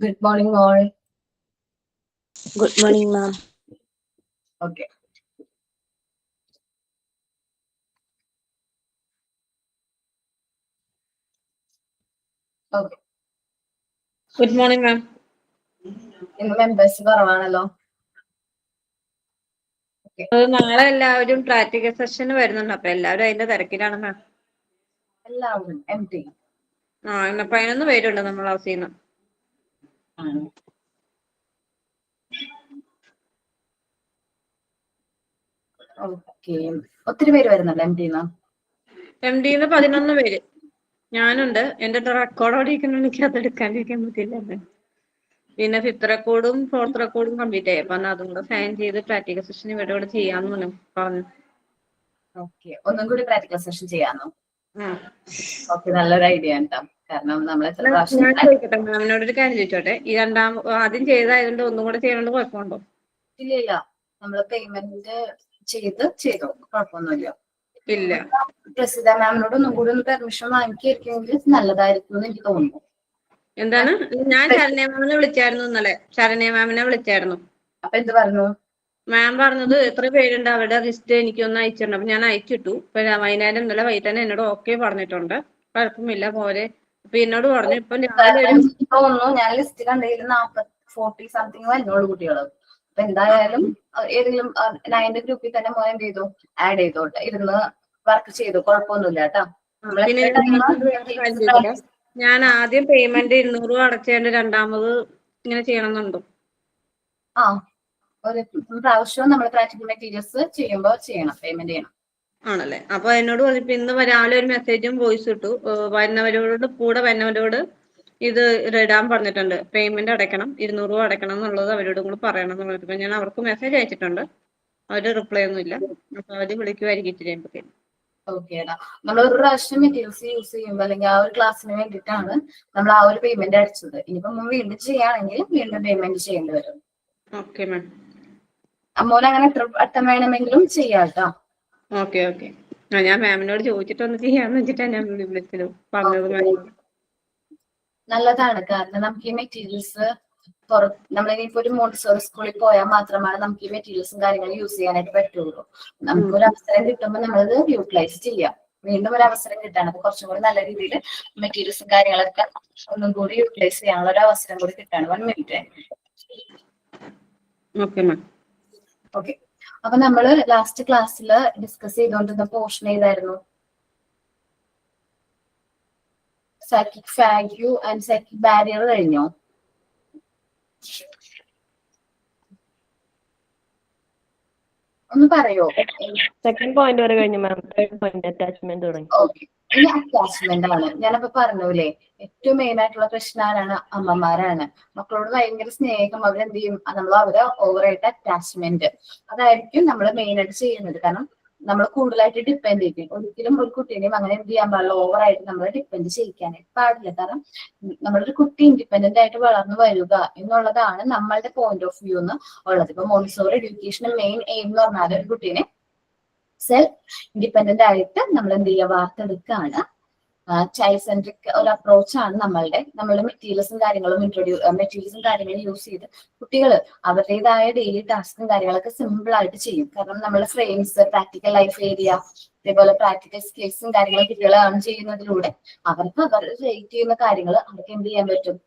Good morning, all. Good morning, ma'am. Okay. Okay. Good morning, ma'am. ഇന്ന് members കുറവാണല്ലോ. നാളെ എല്ലാവരും പ്രാക്ടിക്കൽ സെഷന് വരുന്നുണ്ട്. അപ്പൊ എല്ലാവരും അതിന്റെ തിരക്കിലാണ് മാം. എല്ലാവരും MT. ഇന്ന് 11 പേരുണ്ട് നമ്മൾ ഹൗസിൽ നിന്ന്. ഓക്കെ. ഒത്തിരി പേര് വരുന്നുണ്ട് MD-ന്ന് 11 പേര്. ഞാനുണ്ട്. എന്റെ റെക്കോർഡ് അവിടെ ഇരിക്കുന്ന എനിക്ക് അത് എടുക്കാണ്ടിരിക്കാൻ പറ്റില്ല. പിന്നെ 5th റെക്കോർഡും 4th റെക്കോർഡും കംപ്ലീറ്റ് ആയി. അപ്പൊ അതും കൂടെ സൈൻ ചെയ്ത് പ്രാക്ടിക്കൽ സെഷൻ ഇവിടെ ചെയ്യാന്ന് പറഞ്ഞു. ഓക്കെ. ഒന്നും കൂടി പ്രാക്ടിക്കൽ സെഷൻ ചെയ്യാന്നോ? ഓക്കെ, നല്ലൊരു ഐഡിയ ആണ്. കാരണം നമ്മൾ ഞാൻ ചോദിക്കട്ടെ മാമിനോടൊരു കാര്യം ചോദിച്ചോട്ടെ. ഈ ആദ്യം ചെയ്തായതുകൊണ്ട് ഒന്നും കൂടെ ചെയ്യണത് കുഴപ്പമുണ്ടോ? ഇല്ല, നമ്മള് പേയ്മെന്റ് ചെയ്തു കുഴപ്പമൊന്നുമില്ല. ഇല്ല. പ്രസിദ്ധ മാമിനോട് ഒന്നും കൂടി ഒന്ന് പെർമിഷൻ വാങ്ങിക്കുകയായിരിക്കുമെങ്കിൽ നല്ലതായിരിക്കും എന്ന് എനിക്ക് തോന്നുന്നു. എന്താണ്? ഞാൻ ശരണ്യ മാമിനെ വിളിച്ചായിരുന്നു ഇന്നലെ. ശരണ്യ മാമിനെ വിളിച്ചായിരുന്നു. അപ്പൊ എന്ത് പറഞ്ഞു? മാം പറഞ്ഞത് എത്ര പേരുണ്ട് അവരുടെ ലിസ്റ്റ് എനിക്കൊന്ന് അയച്ചിട്ടുണ്ട്. അപ്പൊ ഞാൻ അയച്ചിട്ടു. ഇപ്പൊ വൈകുന്നേരം ഇന്നലെ വൈകിട്ട് തന്നെ എന്നോട് ഓക്കെ പറഞ്ഞിട്ടുണ്ട്. കുഴപ്പമില്ല പോരെ. അപ്പൊ എന്നോട് പറഞ്ഞു ഇപ്പൊ തോന്നുന്നു ഞാൻ ലിസ്റ്റ് കണ്ടതിൽ 40 സംതിങ് വരുന്നുള്ളൂ കുട്ടികള്. അപ്പൊ എന്തായാലും ഏതെങ്കിലും 9th ഗ്രൂപ്പിൽ തന്നെ മോൻ എന്ത് ചെയ്തു, ആഡ് ചെയ്തോട്ടെ. ഇരുന്ന് വർക്ക് ചെയ്തു, കുഴപ്പമൊന്നുമില്ല കേട്ടോ. ഞാൻ ആദ്യം പേയ്മെന്റ് 200 അടച്ചതിന്റെ രണ്ടാമത് ഇങ്ങനെ ചെയ്യണമെന്നുണ്ടോ? ഒരു പ്രാവശ്യവും നമ്മൾ പ്രാക്ടിക്കൽ മെറ്റീരിയൽസ് ചെയ്യുമ്പോൾ പേയ്മെന്റ് ചെയ്യണം. ആണല്ലേ? അപ്പൊ എന്നോട് പറഞ്ഞപ്പോ ഇന്ന് രാവിലെ ഒരു മെസ്സേജും വോയിസ് ഇട്ടു. വരുന്നവരോട് ഇത് ഇടാൻ പറഞ്ഞിട്ടുണ്ട്. പേയ്മെന്റ് അടയ്ക്കണം, 200 രൂപ അടയ്ക്കണം എന്നുള്ളത് അവരോടും കൂടെ പറയണം എന്ന് പറഞ്ഞിട്ട് ഞാൻ അവർക്ക് മെസ്സേജ് അയച്ചിട്ടുണ്ട്. അവര് റിപ്ലൈ ഒന്നും ഇല്ല. അപ്പൊ അവര് വിളിക്കുമായിരിക്കും ഇച്ചിരി കഴിയുമ്പോഴത്തേക്കും. ഓക്കേടാ. നമ്മൾ ഒരു പ്രാവശ്യം മെറ്റീരിയൽസ് യൂസ് ചെയ്യുമ്പോൾ അല്ലെങ്കിൽ ആ ഒരു ക്ലാസ്സിന് വേണ്ടിയിട്ടാണ് നമ്മൾ ആ ഒരു പേയ്മെന്റ് അടച്ചത്. ഇനിയിപ്പോ നമ്മൾ വീണ്ടും ചെയ്യുകയാണെങ്കിൽ വീണ്ടും പേയ്മെന്റ് ചെയ്യേണ്ടി വരും. Okay ma'am. അമ്മോനെ അങ്ങനെ എത്ര വട്ടം വേണമെങ്കിലും ചെയ്യാം കേട്ടോ. ഓക്കെ. ഞാൻ മാമിനോട് ചോദിച്ചിട്ടൊന്ന് ചെയ്യാന്ന് വെച്ചിട്ടാണ് ഞാൻ വിളിച്ചത് പറഞ്ഞത്. നല്ലതാണ്. കാരണം നമുക്ക് ഈ മെറ്റീരിയൽസ് നമ്മളിനിപ്പോ ഒരു മോണ്ടിസോറി സ്കൂളിൽ പോയാൽ മാത്രമാണ് നമുക്ക് ഈ മെറ്റീരിയൽസും കാര്യങ്ങളും യൂസ് ചെയ്യാനായിട്ട് പറ്റുള്ളൂ. നമുക്കൊരു അവസരം കിട്ടുമ്പോൾ നമ്മളത് യൂട്ടിലൈസ് ചെയ്യാം. വീണ്ടും ഒരു അവസരം കിട്ടാണ്. അപ്പൊ കുറച്ചും കൂടി നല്ല രീതിയിൽ മെറ്റീരിയൽസും കാര്യങ്ങളൊക്കെ ഒന്നും കൂടി യൂട്ടിലൈസ് ചെയ്യാനുള്ള ഒരു അവസരം കൂടി കിട്ടാണ്. 1 മിനിറ്റ്. ഓക്കെ. അപ്പൊ നമ്മള് ലാസ്റ്റ് ക്ലാസ്സിൽ ഡിസ്കസ് ചെയ്തുകൊണ്ടിരുന്ന പോർഷൻ ഏതായിരുന്നു? സൈക്കിക് ഫാഗ്യൂ ആൻഡ് സൈക്കിക് ബാരിയർ കഴിഞ്ഞോ? ഒന്ന് പറയോ? സെക്കൻഡ് പോയിന്റ് വരെ കഴിഞ്ഞു മാം. തേർഡ് പോയിന്റ് അറ്റാച്ച്മെന്റ് തുടങ്ങി. ഓക്കെ. ഇനി അറ്റാച്ച്മെന്റ് ആണ്. ഞാനപ്പോ പറഞ്ഞൂലേ, ഏറ്റവും മെയിൻ ആയിട്ടുള്ള പ്രശ്നം ആരാണ്? അമ്മമാരാണ്. മക്കളോട് ഭയങ്കര സ്നേഹം. അവരെന്ത് ചെയ്യും? അവരെ ഓവറായിട്ട് അറ്റാച്ച്മെന്റ് അതായിരിക്കും നമ്മൾ മെയിൻ ആയിട്ട് ചെയ്യുന്നത്. കാരണം നമ്മൾ കൂടുതലായിട്ട് ഡിപ്പെൻഡ് ചെയ്യും. ഒരിക്കലും ഒരു കുട്ടീനെയും അങ്ങനെ എന്ത് ചെയ്യാൻ പാടില്ല, ഓവറായിട്ട് നമ്മൾ ഡിപ്പെൻഡ് ചെയ്യിക്കാനായിട്ട് പാടില്ല. കാരണം നമ്മളൊരു കുട്ടി ഇൻഡിപെൻഡന്റ് ആയിട്ട് വളർന്നു വരിക എന്നുള്ളതാണ് നമ്മളുടെ പോയിന്റ് ഓഫ് വ്യൂ എന്ന് ഉള്ളത്. ഇപ്പൊ മോണ്ടിസോറി എഡ്യൂക്കേഷന്റെ മെയിൻ എയിം എന്ന് പറഞ്ഞാൽ ഒരു കുട്ടീനെ സെൽഫ് ഇൻഡിപെൻഡന്റ് ആയിട്ട് നമ്മൾ എന്ത് ചെയ്യുക, വാർത്തെടുക്കുകയാണ്. ചൈൽഡ് സെൻട്രിക് ഒരു അപ്രോച്ചാണ് നമ്മളുടെ മെറ്റീരിയൽസും കാര്യങ്ങളും യൂസ് ചെയ്ത് കുട്ടികൾ അവരുടേതായ ഡെയിലി ടാസ്കും കാര്യങ്ങളൊക്കെ സിമ്പിൾ ആയിട്ട് ചെയ്യും. കാരണം നമ്മൾ ഫ്രെയിംസ്, പ്രാക്ടിക്കൽ ലൈഫ് ഏരിയ, അതേപോലെ പ്രാക്ടിക്കൽ സ്കിൽസും കാര്യങ്ങളും കുട്ടികളെ ഏൺ ചെയ്യുന്നതിലൂടെ അവർക്ക് അവർ റേറ്റ് ചെയ്യുന്ന കാര്യങ്ങൾ അവർക്ക് എന്ത് ചെയ്യാൻ പറ്റും,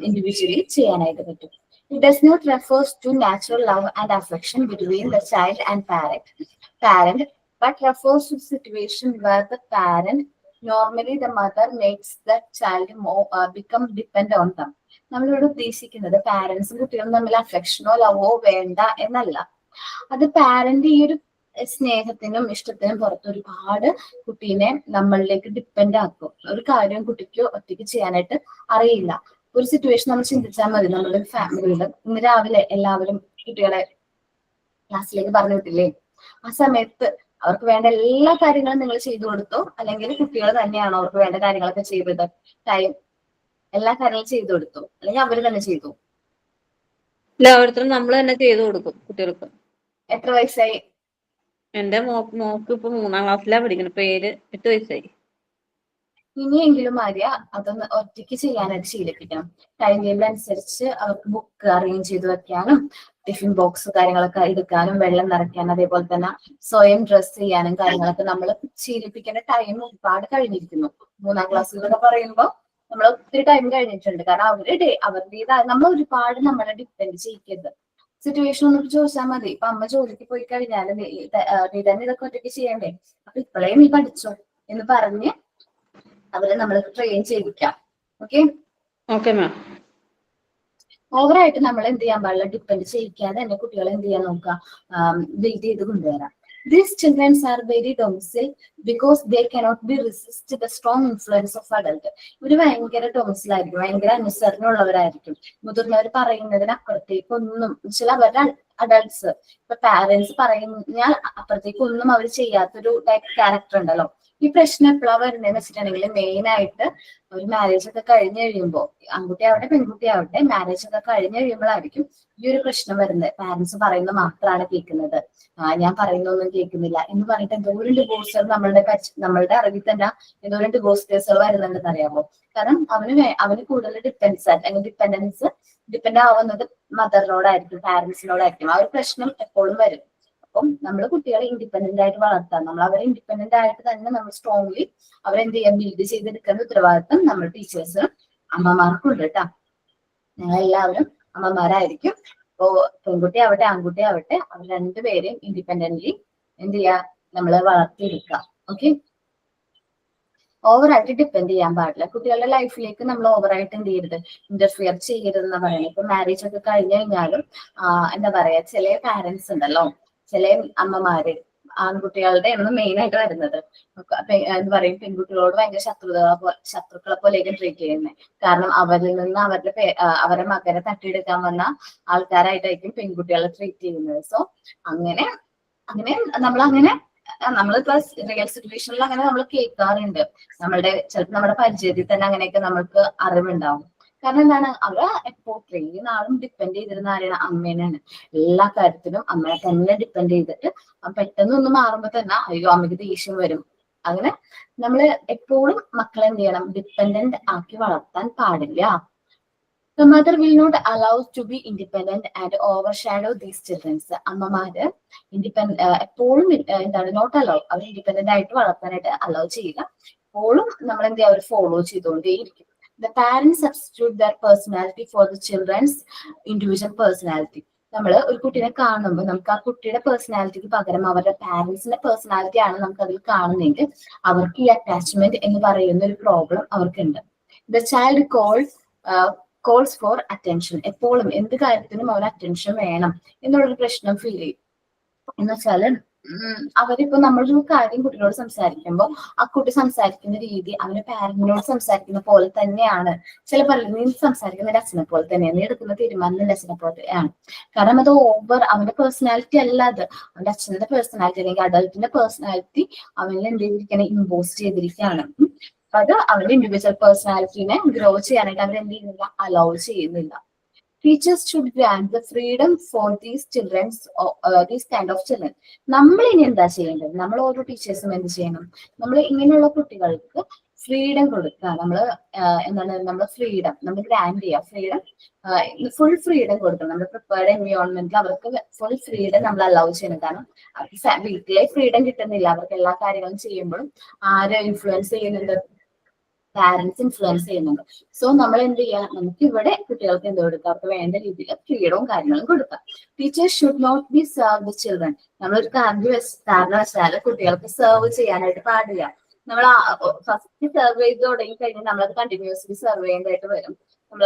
ഇൻഡിവിജ്വലി ചെയ്യാനായിട്ട് പറ്റും. It does not refers to natural love and affection between the child and parent, but refers to situation where the parent, normally the mother, makes the child become dependent on them. നമ്മളിവിടെ ഉദ്ദേശിക്കുന്നത് പാരന്റ്സും കുട്ടികളും തമ്മിൽ അഫെക്ഷനോ ലവോ വേണ്ട എന്നല്ല. അത് parent ഈ ഒരു സ്നേഹത്തിനും ഇഷ്ടത്തിനും പുറത്ത് ഒരുപാട് കുട്ടീനെ നമ്മളിലേക്ക് ഡിപ്പെൻഡ് ആക്കും. ഒരു കാര്യം കുട്ടിക്ക് ഒറ്റയ്ക്ക് ചെയ്യാനായിട്ട് അറിയില്ല. ഒരു സിറ്റുവേഷൻ നമ്മൾ ചിന്തിച്ചാൽ മതി. നമ്മുടെ ഫാമിലിയിൽ ഇന്ന് രാവിലെ എല്ലാവരും കുട്ടികളെ ക്ലാസ്സിലേക്ക് പറഞ്ഞു വിട്ടില്ലേ? ആ സമയത്ത് അവർക്ക് വേണ്ട എല്ലാ കാര്യങ്ങളും നിങ്ങൾ ചെയ്തു കൊടുത്തോ, അല്ലെങ്കിൽ കുട്ടികൾ തന്നെയാണോ അവർക്ക് വേണ്ട കാര്യങ്ങളൊക്കെ ചെയ്തത്? എല്ലാ കാര്യങ്ങളും ചെയ്തു കൊടുത്തു, അല്ലെങ്കിൽ അവര് തന്നെ ചെയ്തു? എല്ലായിടത്തും നമ്മൾ തന്നെ ചെയ്തു കൊടുക്കും കുട്ടികൾക്ക്. എത്ര വയസ്സായി? എന്റെ മോക്ക് ഇപ്പൊ 3ാം ക്ലാസ്സിലാണ് പഠിക്കുന്നത്. പേര് 8 വയസ്സായി. ഇനിയെങ്കിലും ആര്യ അതൊന്ന് ഒറ്റയ്ക്ക് ചെയ്യാനായിട്ട് ശീലിപ്പിക്കണം. ടൈം ടേബിൾ അനുസരിച്ച് അവർക്ക് ബുക്ക് അറേഞ്ച് ചെയ്ത് വെക്കാനും ടിഫിൻ ബോക്സ് കാര്യങ്ങളൊക്കെ എടുക്കാനും വെള്ളം നിറയ്ക്കാനും അതേപോലെ തന്നെ സ്വയം ഡ്രസ് ചെയ്യാനും കാര്യങ്ങളൊക്കെ നമ്മൾ ശീലിപ്പിക്കേണ്ട ടൈം ഒരുപാട് കഴിഞ്ഞിരിക്കുന്നു. 3ാം ക്ലാസ്സിലൊക്കെ പറയുമ്പോൾ നമ്മൾ ഒത്തിരി ടൈം കഴിഞ്ഞിട്ടുണ്ട്. കാരണം അവരുടേതായ നമ്മൾ ഒരുപാട് നമ്മളെ ഡിപ്പെൻഡ് ചെയ്യരുത്. സിറ്റുവേഷൻ ഒന്നും ചോദിച്ചാൽ മതി. ഇപ്പൊ അമ്മ ജോലിക്ക് പോയി കഴിഞ്ഞാൽ നീ തന്നെ ഇതൊക്കെ ഒറ്റയ്ക്ക് ചെയ്യണ്ടേ, അപ്പൊ ഇപ്പോഴേ നീ പഠിച്ചോ എന്ന് പറഞ്ഞ് അവരെ നമ്മൾ ട്രെയിൻ ചെയ്യിക്കാം. Okay okay ma'am. ഓവറായിട്ട് നമ്മൾ എന്ത് ചെയ്യാൻ പാടില്ല, ഡിപ്പെൻഡ് ചെയ്യിക്കാതെ തന്നെ കുട്ടികളെ എന്ത് ചെയ്യാൻ നോക്കുക, വെയിറ്റ് ചെയ്ത് കൊണ്ടുവരാം. These children are very docile because they cannot be resist the strong influence of adult. ഇവര് ഭയങ്കര ഡൊമിസിലായിരിക്കും, ഭയങ്കര അനുസരണമുള്ളവരായിരിക്കും. മുതിർന്നവർ പറയുന്നതിനപ്പുറത്തേക്കൊന്നും ചില അവരുടെ അഡൾട്ട്സ് ഇപ്പൊ പാരന്റ്സ് പറഞ്ഞാൽ അപ്പുറത്തേക്കൊന്നും അവർ ചെയ്യാത്തൊരു ടൈപ്പ് ക്യാരക്ടർ ഉണ്ടല്ലോ. ഈ പ്രശ്നം എപ്പോഴാണ് വരുന്നതെന്ന് വെച്ചിട്ടുണ്ടെങ്കിൽ മെയിൻ ആയിട്ട് ഒരു മാരേജ് ഒക്കെ കഴിഞ്ഞ് കഴിയുമ്പോൾ, ആൺകുട്ടി ആവട്ടെ പെൺകുട്ടി ആവട്ടെ, മാരേജ് ഒക്കെ കഴിഞ്ഞ് കഴിയുമ്പോഴായിരിക്കും ഈ ഒരു പ്രശ്നം വരുന്നത്. പാരന്റ്സ് പറയുന്നത് മാത്രമാണ് കേൾക്കുന്നത്, ഞാൻ പറയുന്നൊന്നും കേൾക്കുന്നില്ല എന്ന് പറഞ്ഞിട്ട് എന്തോരം ഡിവോഴ്സുകൾ നമ്മളുടെ അറിവിൽ തന്നെ എന്തോരം ഡിവോഴ്സ് കേസുകൾ വരുന്നുണ്ടെന്ന് അറിയാമോ? കാരണം അവന് കൂടുതൽ ഡിപ്പെൻഡ് ആവുന്നത് മദറിനോടായിരിക്കും, പാരന്റ്സിനോടായിരിക്കും. ആ ഒരു പ്രശ്നം എപ്പോഴും വരും. അപ്പം നമ്മൾ കുട്ടികളെ ഇൻഡിപെൻഡന്റ് ആയിട്ട് വളർത്താം. നമ്മൾ അവരെ ഇൻഡിപെൻഡന്റ് ആയിട്ട് തന്നെ നമ്മൾ സ്ട്രോങ്ലി അവരെന്ത് ചെയ്യാൻ ബിൽഡ് ചെയ്തെടുക്കുന്ന ഉത്തരവാദിത്തം നമ്മൾ ടീച്ചേഴ്സിനും അമ്മമാർക്കും ഉണ്ട് കേട്ടോ. ഞങ്ങൾ എല്ലാവരും അമ്മമാരായിരിക്കും. ഇപ്പോ പെൺകുട്ടി ആവട്ടെ ആൺകുട്ടി ആവട്ടെ, അവർ രണ്ടുപേരെയും ഇൻഡിപെൻഡന്റ്ലി എന്ത് ചെയ്യാ നമ്മള് വളർത്തിയെടുക്കാം. ഓക്കെ, ഓവറായിട്ട് ഡിപ്പെൻഡ് ചെയ്യാൻ പാടില്ല. കുട്ടികളുടെ ലൈഫിലേക്ക് നമ്മൾ ഓവറായിട്ട് എന്ത് ചെയ്യരുത്, ഇന്റർഫിയർ ചെയ്യരുതെന്ന് പറയുന്നത്. ഇപ്പൊ മാരേജ് ഒക്കെ കഴിഞ്ഞു കഴിഞ്ഞാലും എന്താ പറയാ, ചില പാരന്റ്സ് ഉണ്ടല്ലോ, ചില അമ്മമാര് ആൺകുട്ടികളുടെ ആണ് മെയിൻ ആയിട്ട് വരുന്നത്. എന്താ പറയും, പെൺകുട്ടികളോട് ഭയങ്കര ശത്രുക്കളെ പോലെയൊക്കെ ട്രീറ്റ് ചെയ്യുന്നത്. കാരണം അവരിൽ നിന്ന് അവരുടെ മകനെ തട്ടിയെടുക്കാൻ വന്ന ആൾക്കാരായിട്ടായിരിക്കും പെൺകുട്ടികളെ ട്രീറ്റ് ചെയ്യുന്നത്. സോ അങ്ങനെ നമ്മളിപ്പോ റിയൽ സിറ്റുവേഷനിൽ അങ്ങനെ നമ്മൾ കേൾക്കാറുണ്ട്. ചിലപ്പോൾ നമ്മുടെ പരിചയത്തിൽ തന്നെ അങ്ങനെയൊക്കെ നമ്മൾക്ക് അറിവുണ്ടാവും. കാരണം എന്താണ്, അവര് ഇത്രയും നാളും ഡിപ്പെൻഡ് ചെയ്തിരുന്ന ആരെയാണ്, അമ്മേനാണ്. എല്ലാ കാര്യത്തിലും അമ്മയെ തന്നെ ഡിപ്പെൻഡ് ചെയ്തിട്ട് പെട്ടെന്ന് ഒന്ന് മാറുമ്പോ തന്നെ അയ്യോ അമ്മയ്ക്ക് ദേഷ്യം വരും. അങ്ങനെ നമ്മള് എപ്പോഴും മക്കളെ എന്ത് ചെയ്യണം, ഡിപ്പെൻഡന്റ് ആക്കി വളർത്താൻ പാടില്ല. The mother will not allow to be independent and overshadow these children. അമ്മമാര് എപ്പോഴും എന്താണ് നോട്ട് അലൗ, അവർ ഇൻഡിപെൻഡന്റ് ആയിട്ട് വളർത്താനായിട്ട് അലൗ ചെയ്യുക. എപ്പോഴും നമ്മൾ എന്ത് ചെയ്യുക, അവർ follow ചെയ്തുകൊണ്ടേയിരിക്കും. The parents substitute their personality for the children's individual personality. നമ്മൾ ഒരു കുട്ടീനെ കാണുമ്പോൾ നമുക്ക് ആ കുട്ടിയുടെ പേഴ്സണാലിറ്റിക്ക് പകരം അവരുടെ പാരന്റ്സിന്റെ പേഴ്സണാലിറ്റി ആണ് നമുക്ക് അതിൽ കാണുന്നെങ്കിൽ അവർക്ക് ഈ അറ്റാച്ച്മെന്റ് എന്ന് പറയുന്ന ഒരു പ്രോബ്ലം അവർക്കുണ്ട്. The child calls for attention. എപ്പോഴും എന്ത് കാര്യത്തിനും അവന് അറ്റൻഷൻ വേണം എന്നുള്ളൊരു പ്രശ്നം ഫീൽ ചെയ്യും. എന്ന് വെച്ചാല് അവരിപ്പോ നമ്മളൊരു കാര്യം കുട്ടിയോട് സംസാരിക്കുമ്പോൾ ആ കുട്ടി സംസാരിക്കുന്ന രീതി അവന്റെ പാരന്റിനോട് സംസാരിക്കുന്ന പോലെ തന്നെയാണ്. ചിലപ്പോൾ നീ സംസാരിക്കുന്ന അച്ഛനെ പോലെ തന്നെയാണ്, നീ എടുക്കുന്ന തീരുമാനം അച്ഛനെ പോലെയാണ്. കാരണം അത് അവന്റെ പേഴ്സണാലിറ്റി അല്ല, അത് അവന്റെ അച്ഛന്റെ പേഴ്സണാലിറ്റി അല്ലെങ്കിൽ അഡൾട്ടിന്റെ പേഴ്സണാലിറ്റി അവനിൽ എന്ത് ചെയ്തിരിക്കുകയാണ്, ഇമ്പോസ് ചെയ്തിരിക്കുകയാണ്. അത് അവന്റെ ഇൻഡിവിജ്വൽ പേഴ്സണാലിറ്റിനെ ഗ്രോ ചെയ്യാനായിട്ട് അവർ എന്ത് ചെയ്യുന്നില്ല, അലൗ ചെയ്യുന്നില്ല. Teachers should grant the freedom for these kind of children. നമ്മൾ ഇനി എന്താ ചെയ്യേണ്ടത്, നമ്മൾ ഓരോ ടീച്ചേഴ്സും എന്ത് ചെയ്യണം, നമ്മൾ ഇങ്ങനെയുള്ള കുട്ടികൾക്ക് ഫ്രീഡം കൊടുക്കുക. നമ്മൾ ഫ്രീഡം നമ്മൾ ഗ്രാൻഡ് ചെയ്യുക. ഫുൾ ഫ്രീഡം കൊടുക്കണം. നമ്മൾ പ്രിപ്പയർഡ് എൻവയോൺമെന്റിൽ അവർക്ക് ഫുൾ ഫ്രീഡം നമ്മൾ അലൗ ചെയ്യണം. കാരണം അവർക്ക് വീട്ടിലെ ഫ്രീഡം കിട്ടുന്നില്ല. അവർക്ക് എല്ലാ കാര്യങ്ങളും ചെയ്യുമ്പോഴും ആര് ഇൻഫ്ലുവൻസ് ചെയ്യുന്നുണ്ട്, പാരന്റ്സ് ഇൻഫ്ലുവൻസ് ചെയ്യുന്നുണ്ട്. സോ നമ്മൾ എന്ത് ചെയ്യാം, നമുക്ക് ഇവിടെ കുട്ടികൾക്ക് എന്ത് കൊടുക്കാം, അവർക്ക് വേണ്ട രീതിയിൽ ഫ്രീഡവും കാര്യങ്ങളും കൊടുക്കാം. Teachers should not be serve the children. നമ്മളൊരു കാരണവശാല് കുട്ടികൾക്ക് സെർവ് ചെയ്യാനായിട്ട് പാടില്ല. നമ്മൾ ഫസ്റ്റ് സെർവ് ചെയ്ത് തുടങ്ങി കഴിഞ്ഞാൽ നമ്മളത് കണ്ടിന്യൂസ്ലി സെർവ് ചെയ്യേണ്ടതായിട്ട് വരും. നമ്മൾ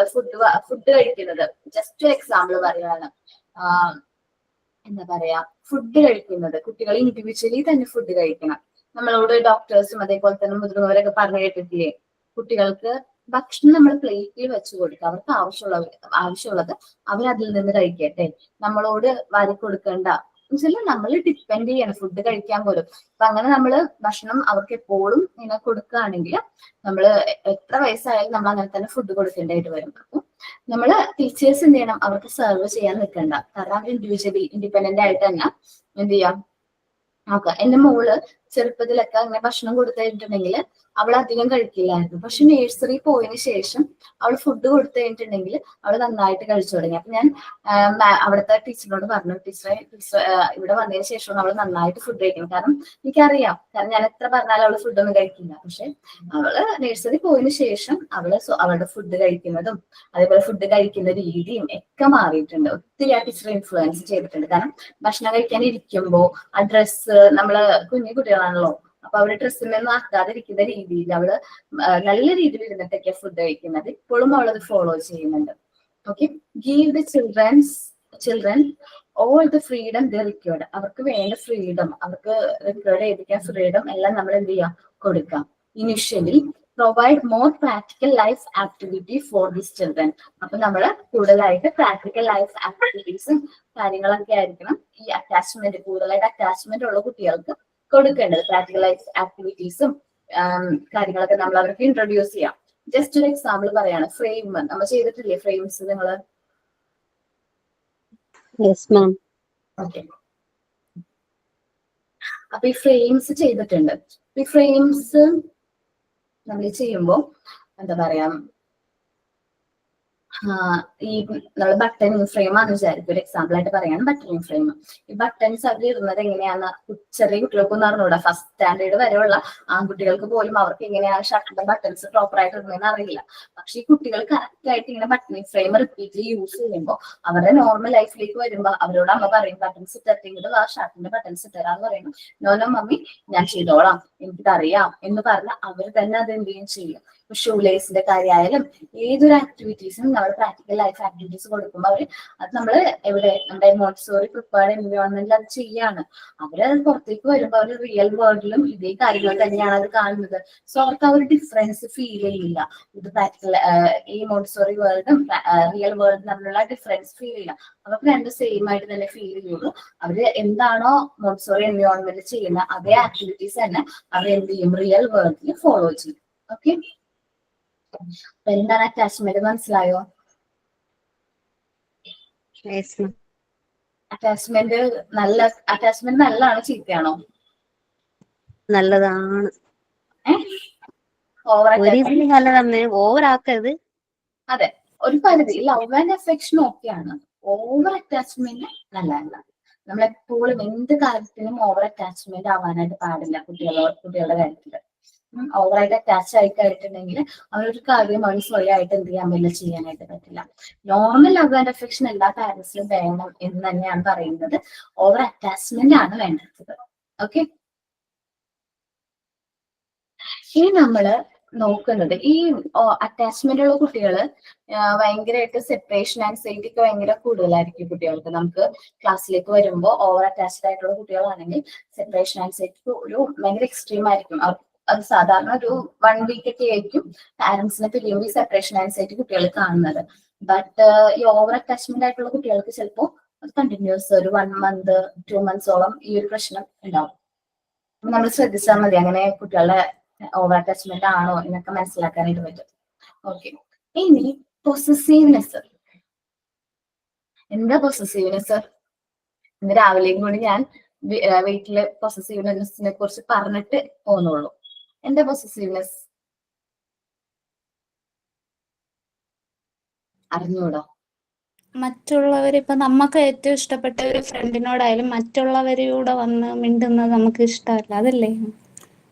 ഫുഡ് കഴിക്കുന്നത്, ജസ്റ്റ് ഒരു എക്സാമ്പിൾ പറയുകയാണ്, എന്താ പറയാ, ഫുഡ് കഴിക്കുന്നത് കുട്ടികൾ ഇൻഡിവിജ്വലി തന്നെ ഫുഡ് കഴിക്കണം. നമ്മളോട് ഡോക്ടേഴ്സും അതേപോലെ തന്നെ മുതിർന്നവരൊക്കെ പറഞ്ഞു കേട്ടിട്ടില്ലേ, കുട്ടികൾക്ക് ഭക്ഷണം നമ്മൾ പ്ലേറ്റിൽ വെച്ച് കൊടുക്കുക. അവർക്ക് ആവശ്യമുള്ളത് അവരതിൽ നിന്ന് കഴിക്കട്ടെ, നമ്മളോട് വാരി കൊടുക്കേണ്ട. നമ്മൾ ഡിപ്പെൻഡ് ചെയ്യണം ഫുഡ് കഴിക്കാൻ പോലും. അപ്പൊ അങ്ങനെ നമ്മള് ഭക്ഷണം അവർക്ക് എപ്പോഴും ഇങ്ങനെ കൊടുക്കുകയാണെങ്കിൽ നമ്മൾ എത്ര വയസ്സായാലും നമ്മൾ അങ്ങനെ തന്നെ ഫുഡ് കൊടുക്കേണ്ടതായിട്ട് വരും. അപ്പൊ നമ്മള് ടീച്ചേഴ്സ് എന്ത് ചെയ്യണം, അവർക്ക് സെർവ് ചെയ്യാൻ നിൽക്കണ്ട. കാരണം അവർ ഇൻഡിവിജ്വലി ഇൻഡിപെൻഡന്റ് ആയിട്ട് തന്നെ എന്ത് ചെയ്യാം നോക്കാം. എന്റെ മോള് ചെറുപ്പത്തിലൊക്കെ അങ്ങനെ ഭക്ഷണം കൊടുത്തിട്ടുണ്ടെങ്കിൽ അവൾ അധികം കഴിക്കില്ലായിരുന്നു. പക്ഷെ നഴ്സറി പോയതിനു ശേഷം അവൾ ഫുഡ് കൊടുത്തു കഴിഞ്ഞിട്ടുണ്ടെങ്കിൽ അവൾ നന്നായിട്ട് കഴിച്ചു തുടങ്ങി. അപ്പൊ ഞാൻ അവിടുത്തെ ടീച്ചറിനോട് പറഞ്ഞു, ടീച്ചർ ഇവിടെ വന്നതിന് ശേഷം അവൾ നന്നായിട്ട് ഫുഡ് കഴിക്കണം. കാരണം എനിക്കറിയാം, കാരണം ഞാൻ എത്ര പറഞ്ഞാലും അവള് ഫുഡൊന്നും കഴിക്കില്ല. പക്ഷെ അവള് നഴ്സറി പോയതിനു ശേഷം അവളുടെ ഫുഡ് കഴിക്കുന്നതും അതേപോലെ ഫുഡ് കഴിക്കുന്ന രീതിയും ഒക്കെ മാറിയിട്ടുണ്ട്. ഒത്തിരി ആ ടീച്ചർ ഇൻഫ്ലുവൻസ് ചെയ്തിട്ടുണ്ട്. കാരണം ഭക്ഷണം കഴിക്കാൻ ഇരിക്കുമ്പോ ആ ഡ്രസ്സ്, നമ്മള് കുഞ്ഞു കുട്ടികളാണല്ലോ, അപ്പൊ അവരുടെ ഡ്രസ്സിൽ നിന്ന് ആക്കാതിരിക്കുന്ന രീതിയിൽ അവള് നല്ല രീതിയിൽ ഇരുന്നിട്ടൊക്കെ ഫുഡ് കഴിക്കുന്നത്. ഇപ്പോഴും അവളത് ഫോളോ ചെയ്യുന്നുണ്ട്. Okay, give the children all the freedom the required. അവർക്ക് വേണ്ട ഫ്രീഡം, അവർക്ക് റിക്വയർഡ് ചെയ്തിരിക്കാൻ ഫ്രീഡം എല്ലാം നമ്മൾ എന്ത് ചെയ്യാം, കൊടുക്കാം. Initially provide more practical life activity for this children. അപ്പൊ നമ്മൾ കൂടുതലായിട്ട് പ്രാക്ടിക്കൽ ലൈഫ് ആക്ടിവിറ്റീസും കാര്യങ്ങളൊക്കെ ആയിരിക്കണം ഈ അറ്റാച്ച്മെന്റ്, കൂടുതലായിട്ട് അറ്റാച്ച്മെന്റ് ഉള്ള കുട്ടികൾക്ക് കൊടുക്കേണ്ടത്. പ്രാക്ടിക്കൽ ലൈഫ് ആക്ടിവിറ്റീസും കാര്യങ്ങളൊക്കെ നമ്മൾ അവർക്ക് ഇൻട്രൊഡ്യൂസ് ചെയ്യാം. ജസ്റ്റ് ഒരു എക്സാമ്പിൾ പറയാണ്, ഫ്രെയിം നമ്മൾ ചെയ്തിട്ടില്ലേ ഫ്രെയിംസ് നിങ്ങള്? ഓക്കെ, അപ്പൊ ഈ ഫ്രെയിംസ് ചെയ്തിട്ടുണ്ട്. ഈ ഫ്രെയിംസ് നമ്മൾ ചെയ്യുമ്പോ എന്താ പറയാ, ഈ നമ്മൾ ബട്ടണിങ് ഫ്രെയിം ആണെന്ന് വിചാരിക്കും. ഒരു എക്സാമ്പിൾ ആയിട്ട് പറയാണ് ബട്ടണിങ് ഫ്രെയിം. ഈ ബട്ടൺസ് അവർ ഇടുന്നത് എങ്ങനെയാന്ന് ചെറിയ കുട്ടികൾക്കൊന്നും അറിഞ്ഞൂടാ. ഫസ്റ്റ് സ്റ്റാൻഡേർഡ് വരെയുള്ള ആൺകുട്ടികൾക്ക് പോലും അവർക്ക് എങ്ങനെയാണ് ഷർട്ടിന്റെ ബട്ടൺസ് പ്രോപ്പർ ആയിട്ട് ഇടുന്നതെന്ന് അറിയില്ല. പക്ഷെ ഈ കുട്ടികൾ കറക്റ്റ് ആയിട്ട് ഇങ്ങനെ ബട്ടണിങ് ഫ്രെയിം റിപ്പീറ്റ്ലി യൂസ് ചെയ്യുമ്പോൾ അവരുടെ നോർമൽ ലൈഫിലേക്ക് വരുമ്പോൾ അവരോട് അമ്മ പറയും ബട്ടൺസ് ഇട്ടെങ്കിൽ ആ ഷർട്ടിന്റെ ബട്ടൺസ് ഇട്ടരാന്ന് പറയുന്നു. നോനോ മമ്മി ഞാൻ ചെയ്തോളാം, എനിക്കറിയാം എന്ന് പറഞ്ഞാൽ അവർ തന്നെ അത് എന്തെങ്കിലും ചെയ്യും. ഷൂ ലേസിന്റെ കാര്യമായാലും ഏതൊരു ആക്ടിവിറ്റീസും നമ്മൾ പ്രാക്ടിക്കൽ ലൈഫ് ആക്ടിവിറ്റീസ് കൊടുക്കുമ്പോൾ അവര് അത് നമ്മൾ എവിടെ നമ്മുടെ മോണ്ടിസോറി പ്രിപ്പയർഡ് എൻവയോൺമെന്റിൽ അത് ചെയ്യാണ്. അവരത് പുറത്തേക്ക് വരുമ്പോൾ അവർ റിയൽ വേൾഡിലും ഇതേ കാര്യങ്ങൾ തന്നെയാണ് അത് കാണുന്നത്. സോ അവർക്ക് ആ ഒരു ഡിഫറൻസ് ഫീൽ ചെയ്യില്ല. ഇത് പ്രാക്ടിക്കൽ ഈ മോണ്ടിസോറി വേൾഡും റിയൽ വേൾഡും തമ്മിലുള്ള ഡിഫറൻസ് ഫീൽ ചെയ്യില്ല. അവർക്ക് രണ്ടും സെയിം ആയിട്ട് തന്നെ ഫീൽ ചെയ്യുള്ളൂ. അവര് എന്താണോ മോണ്ടിസോറി എൻവയോൺമെന്റിൽ ചെയ്യുന്ന അതേ ആക്ടിവിറ്റീസ് തന്നെ അവർ എന്ത് ചെയ്യും, റിയൽ വേൾഡിൽ ഫോളോ ചെയ്യും. ഓക്കെ, എന്താണ് അറ്റാച്ച്മെന്റ് മനസ്സിലായോ? അറ്റാച്ച്മെന്റ് നല്ലതാണോ ചീത്തയാണോ? നല്ലതാണ്. ഓവർ ഓവർ ആക്കരുത്. അതെ, ഒരു പരിധി. ലവ് ആൻഡ് അഫെക്ഷൻ ഓക്കെയാണ്. ഓവർ അറ്റാച്ച്മെന്റ് നല്ലതല്ല. നമ്മളെപ്പോഴും എന്ത് കാര്യത്തിനും ഓവർ അറ്റാച്ച്മെന്റ് ആവാനായിട്ട് പാടില്ല. കുട്ടികളുടെ കാര്യത്തില് ഓവറായിട്ട് അറ്റാച്ച് ആയി കഴിഞ്ഞിട്ടുണ്ടെങ്കിൽ അവരൊരു കാര്യം അവർ സ്വയമായിട്ട് എന്ത് ചെയ്യാൻ പറ്റില്ല, ചെയ്യാനായിട്ട് പറ്റില്ല. നോർമൽ ലവ് ആൻഡ് അഫെക്ഷൻ എല്ലാ പാരന്റ്സിലും വേണം എന്ന് തന്നെയാണ് പറയുന്നത്. ഓവർ അറ്റാച്ച്മെന്റ് ആണ് വേണ്ടത്. ഓക്കെ, ഇനി നമ്മള് നോക്കുന്നത് ഈ അറ്റാച്ച്മെന്റ് ഉള്ള കുട്ടികള് ഭയങ്കരമായിട്ട് സെപ്പറേഷൻ ആൻസൈറ്റി ഒക്കെ ഭയങ്കര കൂടുതലായിരിക്കും കുട്ടികൾക്ക്. നമുക്ക് ക്ലാസ്സിലേക്ക് വരുമ്പോൾ ഓവർ അറ്റാച്ച്ഡ് ആയിട്ടുള്ള കുട്ടികളാണെങ്കിൽ സെപ്പറേഷൻ ആൻസൈറ്റി ഒരു ഭയങ്കര എക്സ്ട്രീം ആയിരിക്കും. അത് സാധാരണ ഒരു 1 വീക്ക് ഒക്കെ ആയിരിക്കും പാരന്റ്സിനെ പിരിയുമ്പോൾ ഈ സെപ്പറേഷൻ ആൻസൈറ്റി കുട്ടികൾ കാണുന്നത്. ബട്ട് ഈ ഓവർ അറ്റാച്ച്മെന്റ് ആയിട്ടുള്ള കുട്ടികൾക്ക് ചിലപ്പോൾ അത് കണ്ടിന്യൂസ് ഒരു 1 മന്ത് 2 മന്ത്സോളം ഈ ഒരു പ്രശ്നം ഉണ്ടാവും. നമ്മൾ ശ്രദ്ധിച്ചാൽ മതി അങ്ങനെ കുട്ടികളുടെ ഓവർ അറ്റാച്ച്മെന്റ് ആണോ എന്നൊക്കെ മനസ്സിലാക്കാനായിട്ട് പറ്റും. ഓക്കെ, ഇനി പൊസസീവ്നെസ്. എന്താ പൊസസീവ്നെസ്? ഇന്ന് രാവിലെയും കൂടി ഞാൻ വീട്ടില് പൊസസീവ്നെസ്സിനെ കുറിച്ച് പറഞ്ഞിട്ട് പോന്നുള്ളൂ. എന്താ പൊസസീവ്നെസ്? അറിഞ്ഞൂടോ? മറ്റുള്ളവർ ഇപ്പൊ നമുക്ക് ഏറ്റവും ഇഷ്ടപ്പെട്ട ഒരു ഫ്രണ്ടിനോടായാലും മറ്റുള്ളവരോട് വന്ന് മിണ്ടുന്നത് നമുക്ക് ഇഷ്ടമല്ല, അതല്ലേ?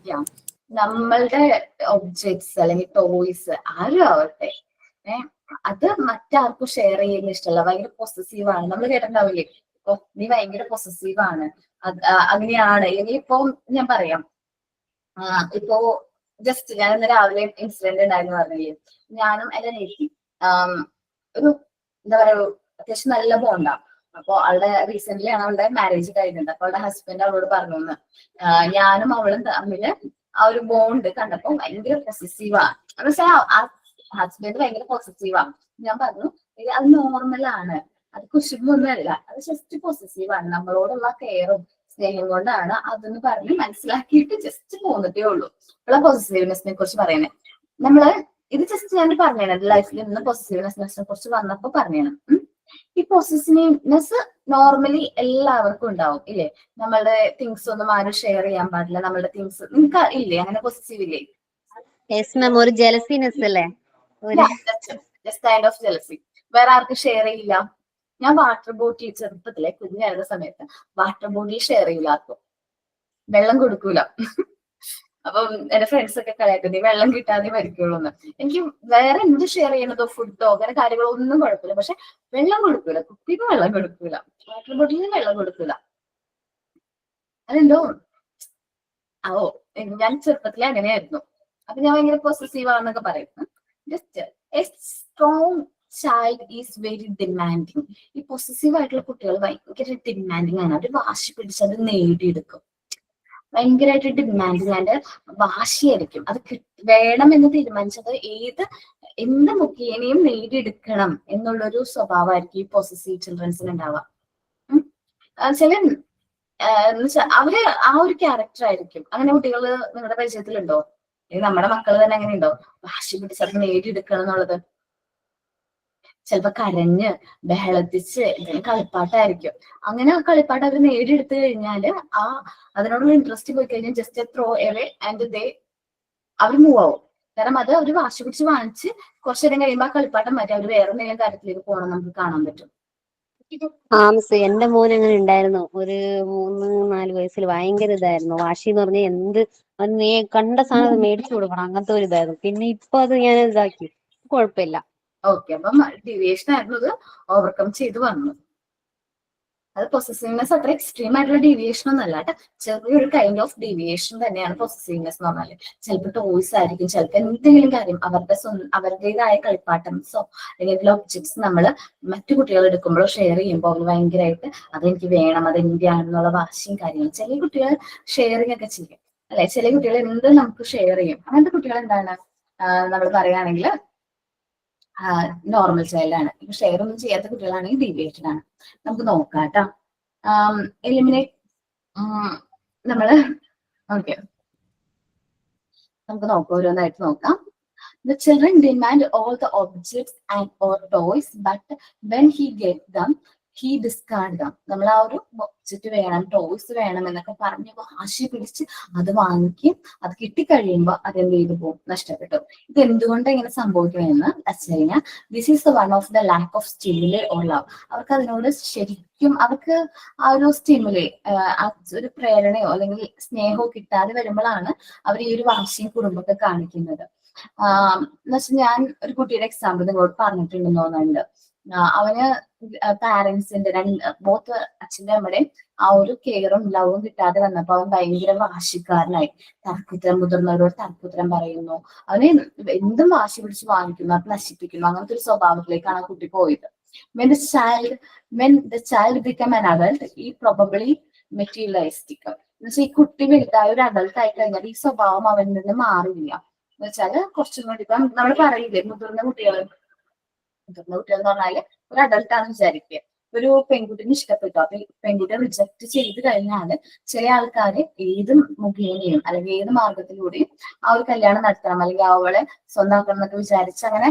നമ്മളുടെ ഒബ്ജക്ട്സ് അല്ലെങ്കിൽ ടോയ്സ് ആരും ആവട്ടെ, അത് മറ്റാർക്കും ഷെയർ ചെയ്യുന്ന ഇഷ്ടമല്ല. ഭയങ്കര പൊസസീവ് ആണ്. നമ്മൾ കേട്ടിട്ടുണ്ടാവില്ലേ, ഇപ്പൊ നീ ഭയങ്കര പൊസസീവ് ആണ്, അങ്ങനെയാണ്. അല്ലെങ്കിൽ ഇപ്പൊ ഞാൻ പറയാം, ഇപ്പോ ജസ്റ്റ് ഞാൻ ഇന്ന് രാവിലെ ഇൻസിഡന്റ് ഉണ്ടായിരുന്നു പറഞ്ഞില്ലേ, ഞാനും എന്റെ നേറ്റി ഒരു എന്താ പറയാ അത്യാവശ്യം നല്ല ബോണ്ടാണ്. അപ്പൊ അവളുടെ റീസെന്റ് ആണ് അവളുടെ മാരേജ് കഴിഞ്ഞിട്ടുണ്ട്. അപ്പൊ അവളുടെ ഹസ്ബൻഡ് അവളോട് പറഞ്ഞു, ഞാനും അവളും തമ്മില് ആ ഒരു ബോണ്ട് കണ്ടപ്പോ ഭയങ്കര പൊസസീവാണ്. ഹസ്ബൻഡ് ഭയങ്കര പൊസസീവാണ്. ഞാൻ പറഞ്ഞു അത് നോർമലാണ്, അത് കുശുമ്പൊന്നുമല്ല, അത് ജസ്റ്റ് പൊസസീവാണ്, നമ്മളോടുള്ള കെയറും സ്നേഹം കൊണ്ടാണ് അതെന്ന് പറഞ്ഞ് മനസ്സിലാക്കിയിട്ട് ജസ്റ്റ് പോന്നിട്ടേ ഉള്ളൂ. ഉള്ള പൊസസീവ്നെസ്സിനെ കുറിച്ച് പറയുന്നത് നമ്മള് ഇത് ജസ്റ്റ് ഞാൻ പറഞ്ഞത് ലൈഫിൽ നിന്ന് പൊസസീവ്നെസ്സിനെ കുറിച്ച് വന്നപ്പോ പറഞ്ഞതാണ്. ഈ പൊസസീവ്നെസ് നോർമലി എല്ലാവർക്കും ഉണ്ടാവും ഇല്ലേ? നമ്മളുടെ തിങ്സ് ഒന്നും ആരും ഷെയർ ചെയ്യാൻ പാടില്ല. നമ്മളുടെ തിങ്സ് നിങ്ങൾക്ക് ഇല്ലേ? അങ്ങനെ പൊസസീവ് ഇല്ലേ? യെസ് മാം, ഒരു ജലസീനെസ് അല്ലേ? ഒരു ജസ്റ്റ് കൈൻഡ് ഓഫ് ജലസി. വേറെ ആർക്കും ഷെയർ ചെയ്യില്ല. ഞാൻ വാട്ടർ ബോട്ടിൽ ചെറുപ്പത്തിലെ കുഞ്ഞായിരുന്ന സമയത്ത് വാട്ടർ ബോട്ടിൽ ഷെയർ ചെയ്യില്ല ആർക്കും. വെള്ളം കൊടുക്കൂല. അപ്പം എന്റെ ഫ്രണ്ട്സ് ഒക്കെ കളിയാക്കും, നീ വെള്ളം കിട്ടാതെ മരിക്കുള്ളൂ എന്ന്. എനിക്ക് വേറെ എന്ത് ഷെയർ ചെയ്യണതോ ഫുഡോ അങ്ങനെ കാര്യങ്ങളോ ഒന്നും കുഴപ്പമില്ല, പക്ഷെ വെള്ളം കൊടുക്കൂല. കുട്ടിക്ക് വെള്ളം കൊടുക്കൂല, വാട്ടർ ബോട്ടിലിന് വെള്ളം കൊടുക്കൂല. അതെന്തോ ഞാൻ ചെറുപ്പത്തിലെ അങ്ങനെയായിരുന്നു. അപ്പൊ ഞാൻ ഭയങ്കര പൊസസീവ് ആണെന്നൊക്കെ പറയും. Just A strong child is very demanding. ഈ പൊസസീവ് ആയിട്ടുള്ള കുട്ടികൾ ഭയങ്കര ഡിമാൻഡിങ് ആണ്. അവർ വാശി പിടിച്ചത് നേടിയെടുക്കും. ഭയങ്കരമായിട്ട് ഡിമാൻഡിങ് ആൻഡ് വാശിയായിരിക്കും. അത് വേണം എന്ന് തീരുമാനിച്ചത് എന്ത് മുഖേനയും നേടിയെടുക്കണം എന്നുള്ളൊരു സ്വഭാവമായിരിക്കും ഈ പൊസസീവ് ചിൽഡ്രൻസിന് ഉണ്ടാവുക. ചില അവര് ആ ഒരു ക്യാരക്ടർ ആയിരിക്കും. അങ്ങനെ കുട്ടികൾ നിങ്ങളുടെ പരിചയത്തിലുണ്ടോ? നമ്മുടെ മക്കൾ തന്നെ അങ്ങനെ ഉണ്ടോ? വാശി പിടിച്ചത് നേടിയെടുക്കണം എന്നുള്ളത്. ചിലപ്പോ കരഞ്ഞ് ബഹളത്തിച്ച് എന്തെങ്കിലും കളിപ്പാട്ടായിരിക്കും. അങ്ങനെ ആ കളിപ്പാട്ട് അവർ നേടിയെടുത്തു കഴിഞ്ഞാല് അതിനോടുള്ള ഇൻട്രസ്റ്റ് പോയി കഴിഞ്ഞാൽ ജസ്റ്റ് ത്രോ എവേ ആൻഡ് അവർ മൂവ് ആവും. കാരണം അത് അവർ വാശി പിടിച്ച് വാങ്ങിച്ച് കുറച്ചു നേരം കഴിയുമ്പോൾ ആ കളിപ്പാട്ടം മാറ്റി അവർ വേറെ എന്തെങ്കിലും കാര്യത്തിലേക്ക് പോകണം നമുക്ക് കാണാൻ പറ്റും. മിസ്, എന്റെ മോൻ അങ്ങനെ ഉണ്ടായിരുന്നു. ഒരു 3-4 വയസ്സിൽ ഭയങ്കര ഇതായിരുന്നു. വാശി എന്ന് പറഞ്ഞാൽ എന്ത് കണ്ട സാധനം മേടിച്ചു കൊടുക്കണം, അങ്ങനത്തെ ഒരു ഇതായിരുന്നു. പിന്നെ ഇപ്പൊ അത് ഞാൻ ഇതാക്കി, കുഴപ്പമില്ല. ഓക്കെ, അപ്പം ഡീവിയേഷൻ ആയിരുന്നു, അത് ഓവർകം ചെയ്ത് വന്നു. അത് പൊസസീവ്നെസ് അത്ര എക്സ്ട്രീം ആയിട്ടുള്ള ഡീവിയേഷൻ ഒന്നും അല്ല കേട്ടോ. ചെറിയൊരു കൈൻഡ് ഓഫ് ഡീവിയേഷൻ തന്നെയാണ് പൊസസീവ്നെസ് എന്ന് പറഞ്ഞാല്. ചിലപ്പോൾ ടോയ്സ് ആയിരിക്കും, ചിലപ്പോൾ എന്തെങ്കിലും കാര്യം അവരുടേതായ കളിപ്പാട്ടംസോ അല്ലെങ്കിൽ ഒബ്ജക്ട്സ് നമ്മൾ മറ്റു കുട്ടികൾ എടുക്കുമ്പോഴോ ഷെയർ ചെയ്യുമ്പോൾ അവർ ഭയങ്കരമായിട്ട് അതെനിക്ക് വേണം, അതെന്റെയാണെന്നുള്ള വാശിയും കാര്യങ്ങളും. ചില കുട്ടികൾ ഷെയറിംഗ് ഒക്കെ ചെയ്യും അല്ലെ? ചില കുട്ടികൾ എന്ത് നമുക്ക് ഷെയർ ചെയ്യും. അങ്ങനത്തെ കുട്ടികൾ എന്താണ് നമ്മൾ പറയുകയാണെങ്കിൽ നോർമൽ ചൈൽഡ് ആണ്. ഇപ്പൊ ഷെയർ ഒന്നും ചെയ്യാത്ത കുട്ടികളാണെങ്കിൽ ഡീവിയേറ്റഡ് ആണ്. നമുക്ക് നോക്കാം കേട്ടോ. എലിമിനേറ്റ് നമ്മള് ഓക്കെ, നമുക്ക് നോക്കാം, ഓരോന്നായിട്ട് നോക്കാം. The children demand all the objects or toys, but when he gets them, he discard them. നമ്മൾ ആ ഒരു ഒബ്ജക്റ്റ് വേണം, ടോയ്സ് വേണം എന്നൊക്കെ പറഞ്ഞ് വാശി പിടിച്ച് അത് വാങ്ങിക്കും. അത് കിട്ടിക്കഴിയുമ്പോൾ അതെന്ത് ചെയ്തു പോകും? നഷ്ടപ്പെട്ടു. ഇത് എന്തുകൊണ്ട് ഇങ്ങനെ സംഭവിക്കുമെന്ന് വെച്ച് കഴിഞ്ഞാൽ this is one of the lack of stimuli or love. അവർക്ക് അതിനോട് ശരിക്കും അവർക്ക് ആ ഒരു സ്റ്റിമുലേ ഒരു പ്രേരണയോ അല്ലെങ്കിൽ സ്നേഹമോ കിട്ടാതെ വരുമ്പോഴാണ് അവർ ഈ ഒരു വാശിയും കുറുമ്പൊക്കെ കാണിക്കുന്നത്. എന്നുവെച്ചാൽ ഞാൻ ഒരു കുട്ടിയുടെ എക്സാമ്പിൾ നിങ്ങളോട് പറഞ്ഞിട്ടുണ്ടെന്ന് തോന്നുന്നുണ്ട്. അവന് പാരന്റ്സിന്റെ ബോത്ത് അച്ഛൻ്റെ അമ്മയുടെയും ആ ഒരു കെയറും ലവും കിട്ടാതെ വന്നപ്പോ അവൻ ഭയങ്കര വാശിക്കാരനായി. മുതിർന്നവരോട് തർക്കുത്തരം പറയുന്നു, അവന് എന്തും വാശി പിടിച്ച് വാങ്ങിക്കുന്നു, അത് നശിപ്പിക്കുന്നു. അങ്ങനത്തെ ഒരു സ്വഭാവത്തിലേക്കാണ് ആ കുട്ടി പോയത്. when the child become an adult, he probably materialistic. എന്നുവെച്ചാൽ ഈ കുട്ടി വലുതായ ഒരു അഡൾട്ട് ആയി കഴിഞ്ഞാൽ ഈ സ്വഭാവം അവനിൽ നിന്ന് മാറില്ല. എന്ന് വെച്ചാല് കുറച്ചും കൂടി ഇപ്പം നമ്മൾ പറയില്ലേ, മുതിർന്ന കുട്ടികൾ എന്ന് പറഞ്ഞാല് ഒരു അഡൾട്ട് ആണെന്ന് വിചാരിക്കുക. ഒരു പെൺകുട്ടിനെ ഇഷ്ടപ്പെട്ടു, അപ്പൊ പെൺകുട്ടിയെ റിജക്ട് ചെയ്ത് കഴിഞ്ഞാല് ചില ആൾക്കാര് ഏത് മുഖേനയും അല്ലെങ്കിൽ ഏത് മാർഗത്തിലൂടെയും ആ ഒരു കല്യാണം നടത്തണം അല്ലെങ്കിൽ അവളെ സ്വന്തമാക്കണം എന്നൊക്കെ വിചാരിച്ച് അങ്ങനെ